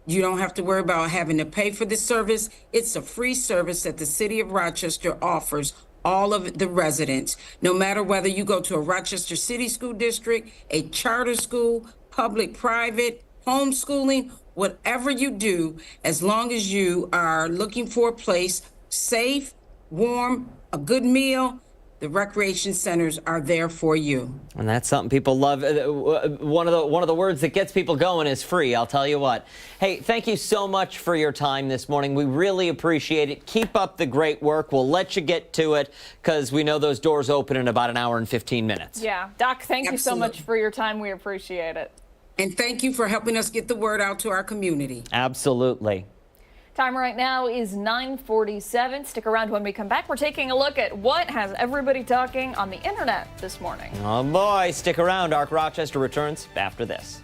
You don't have to worry about having to pay for this service. It's a free service that the city of Rochester offers all of the residents, no matter whether you go to a Rochester City School District, a charter school, public, private, homeschooling, whatever you do, as long as you are looking for a place safe, warm, a good meal, the recreation centers are there for you. And that's something people love. One of the words that gets people going is free, I'll tell you what. Hey, thank you so much for your time this morning. We really appreciate it. Keep up the great work. We'll let you get to it because we know those doors open in about an hour and 15 minutes. Yeah. Doc, thank you so Absolutely. much for your time. We appreciate it. And thank you for helping us get the word out to our community. Absolutely. Time right now is 9:47. Stick around when we come back. We're taking a look at what has everybody talking on the internet this morning. Oh boy, stick around. Arc Rochester returns after this.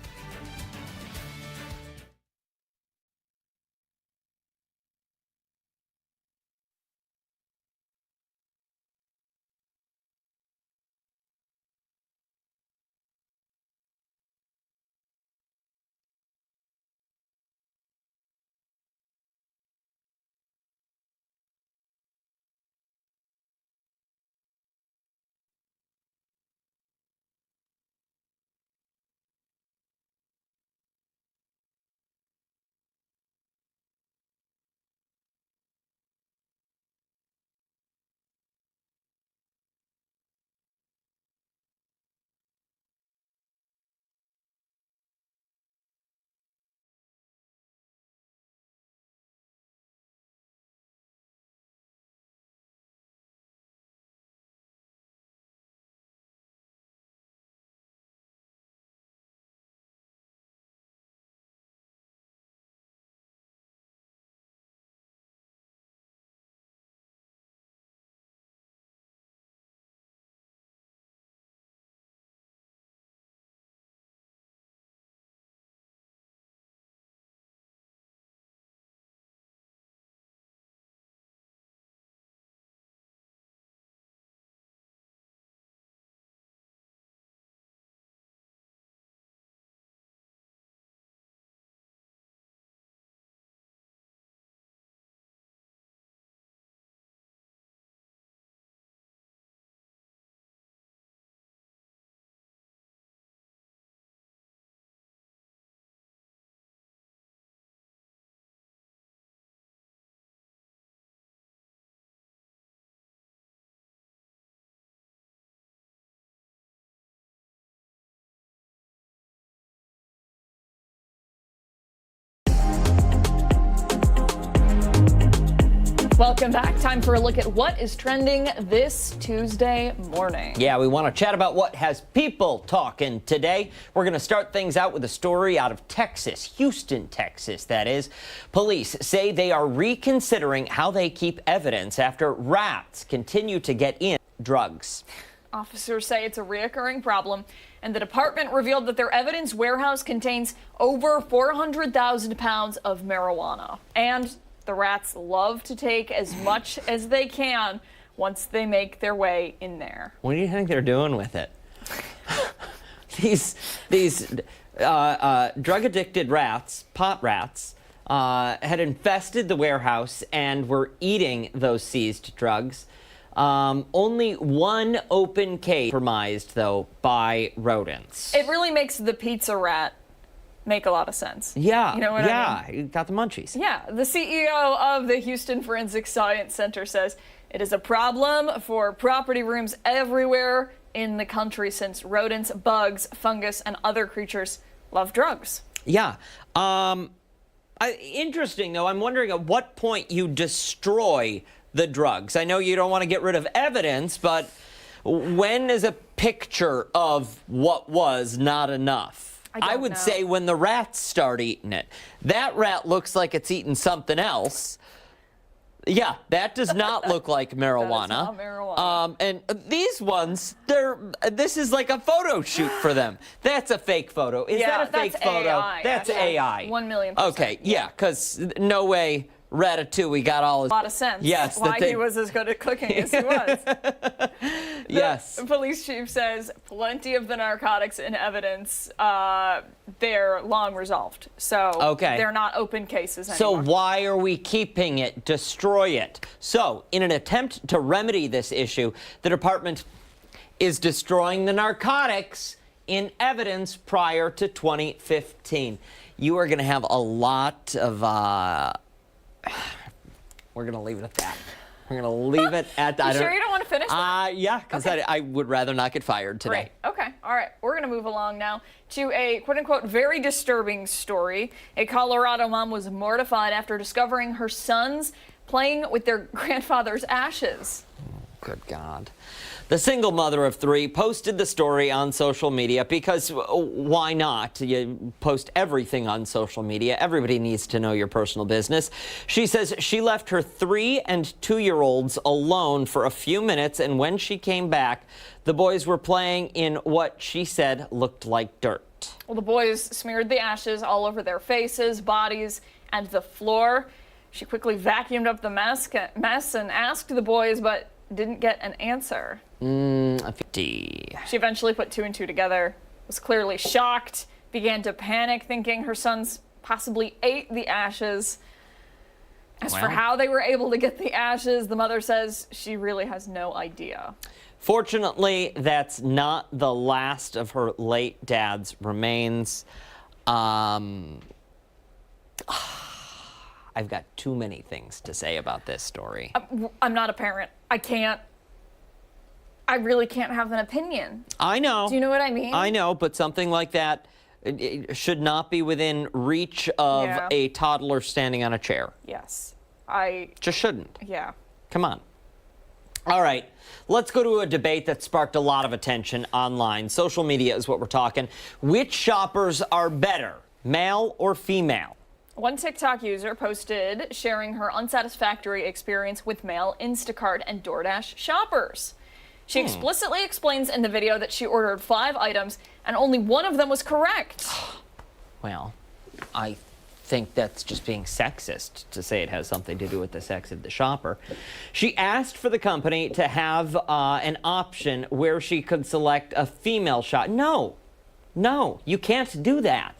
Welcome back. Time for a look at what is trending this Tuesday morning. Yeah, we want to chat about what has people talking today. We're going to start things out with a story out of Texas, Houston, Texas, that is. Police say they are reconsidering how they keep evidence after rats continue to get in drugs. Officers say it's a reoccurring problem, and the department revealed that their evidence warehouse contains over 400,000 pounds of marijuana. And the rats love to take as much as they can once they make their way in there. What do you think they're doing with it? These drug-addicted rats, pot rats, had infested the warehouse and were eating those seized drugs. Only one open case compromised, though, by rodents. It really makes the pizza rat make a lot of sense. Yeah, you know what I mean? You got the munchies. Yeah, the CEO of the Houston Forensic Science Center says it is a problem for property rooms everywhere in the country since rodents, bugs, fungus, and other creatures love drugs. Yeah. Interesting, though. I'm wondering at what point you destroy the drugs. I know you don't want to get rid of evidence, but when is a picture of what was not enough? I would say when the rats start eating it. That rat looks like it's eating something else. Yeah, that does not look like marijuana. That is not marijuana. And these ones, this is like a photo shoot for them. That's a fake photo. Is that a fake photo? AI, that's actually. AI. 1,000,000%. Okay, yeah, because no way Ratatouille got all his... A lot of sense. Yes. Why he was as good at cooking as he was. Yes. The police chief says plenty of the narcotics in evidence, they're long resolved. So they're not open cases anymore. So why are we keeping it? Destroy it. So in an attempt to remedy this issue, the department is destroying the narcotics in evidence prior to 2015. You are going to have a lot of... We're going to leave it at that. We're going to leave it at that. You sure you don't want to finish that? Yeah, because I would rather not get fired today. Right. Okay. All right. We're going to move along now to a quote-unquote very disturbing story. A Colorado mom was mortified after discovering her sons playing with their grandfather's ashes. Good God. The single mother of 3 posted the story on social media because why not? You post everything on social media. Everybody needs to know your personal business. She says she left her 3- and 2-year-olds alone for a few minutes, and when she came back, the boys were playing in what she said looked like dirt. Well, the boys smeared the ashes all over their faces, bodies, and the floor. She quickly vacuumed up the mess and asked the boys, but didn't get an answer. 50. She eventually put 2 and 2 together, was clearly shocked, began to panic, thinking her sons possibly ate the ashes. As for how they were able to get the ashes, the mother says she really has no idea. Fortunately, that's not the last of her late dad's remains. I've got too many things to say about this story. I'm not a parent. I really can't have an opinion. I know. Do you know what I mean? I know, but something like that it should not be within reach of a toddler standing on a chair. Yes. Just shouldn't. Yeah. Come on. All right, let's go to a debate that sparked a lot of attention online. Social media is what we're talking. Which shoppers are better, male or female? One TikTok user posted sharing her unsatisfactory experience with male Instacart and DoorDash shoppers. She explicitly explains in the video that she ordered 5 items and only one of them was correct. Well, I think that's just being sexist to say it has something to do with the sex of the shopper. She asked for the company to have an option where she could select a female shop. No, you can't do that.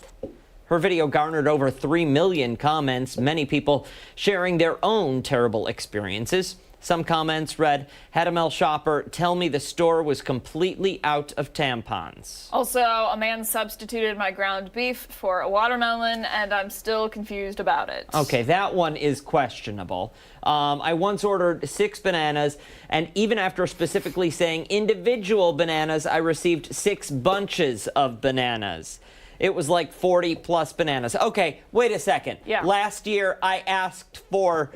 Her video garnered over 3 million comments, many people sharing their own terrible experiences. Some comments read, "Had a male shopper tell me the store was completely out of tampons." Also, a man substituted my ground beef for a watermelon, and I'm still confused about it. Okay, that one is questionable. I once ordered 6 bananas, and even after specifically saying individual bananas, I received 6 bunches of bananas. It was like 40 plus bananas. Okay, wait a second. Yeah. Last year, I asked for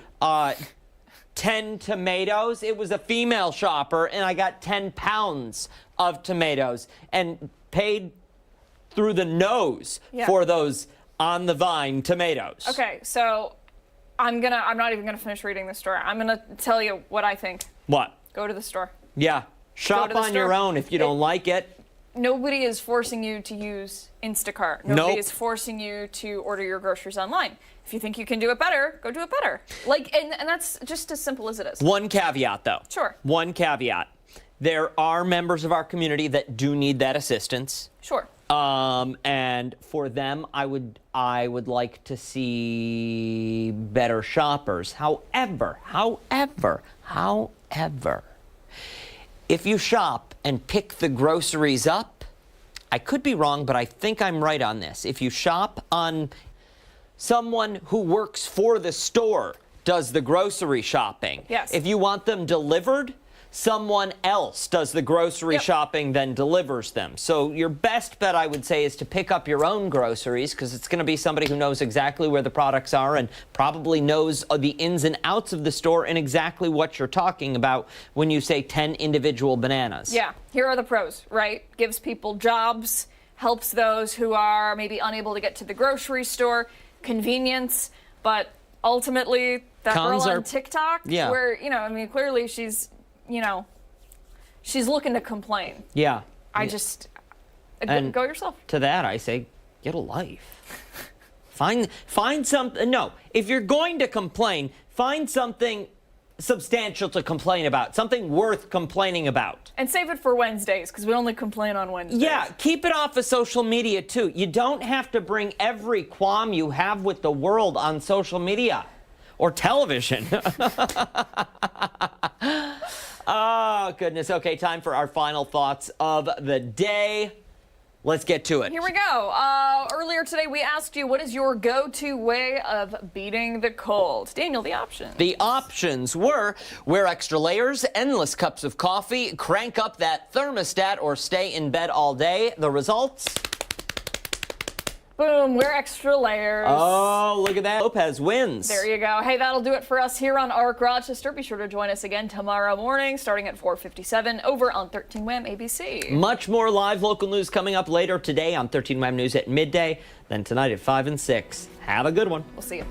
10 tomatoes. It was a female shopper, and I got 10 pounds of tomatoes and paid through the nose for those on the vine tomatoes. Okay, so I'm not even gonna finish reading the story. I'm gonna tell you what I think. What? Go to the store. Yeah. Shop on your own if you don't like it. Nobody is forcing you to use Instacart. Nobody is forcing you to order your groceries online. If you think you can do it better, go do it better. And that's just as simple as it is. One caveat, though. Sure. One caveat. There are members of our community that do need that assistance. Sure. And for them, I would like to see better shoppers. However, if you shop and pick the groceries up, I could be wrong, but I think I'm right on this. If you shop on someone who works for the store does the grocery shopping. Yes. If you want them delivered, someone else does the grocery shopping, then delivers them. So your best bet, I would say, is to pick up your own groceries, because it's going to be somebody who knows exactly where the products are and probably knows the ins and outs of the store and exactly what you're talking about when you say 10 individual bananas. Yeah, here are the pros, right? Gives people jobs, helps those who are maybe unable to get to the grocery store, convenience, but ultimately that girl on TikTok, where, clearly she's looking to complain. Yeah. Go yourself. To that, I say, get a life. Find something. No, if you're going to complain, find something substantial to complain about, something worth complaining about. And save it for Wednesdays, because we only complain on Wednesdays. Yeah, keep it off of social media, too. You don't have to bring every qualm you have with the world on social media or television. Oh, goodness. Okay, time for our final thoughts of the day. Let's get to it. Here we go. Earlier today, we asked you, what is your go-to way of beating the cold? Daniel, the options. The options were wear extra layers, endless cups of coffee, crank up that thermostat, or stay in bed all day. The results? Boom, we're extra layers. Oh, look at that. Lopez wins. There you go. Hey, that'll do it for us here on ARC Rochester. Be sure to join us again tomorrow morning, starting at 4:57 over on 13 Wham ABC. Much more live local news coming up later today on 13 Wham News at midday, then tonight at 5 and 6. Have a good one. We'll see you.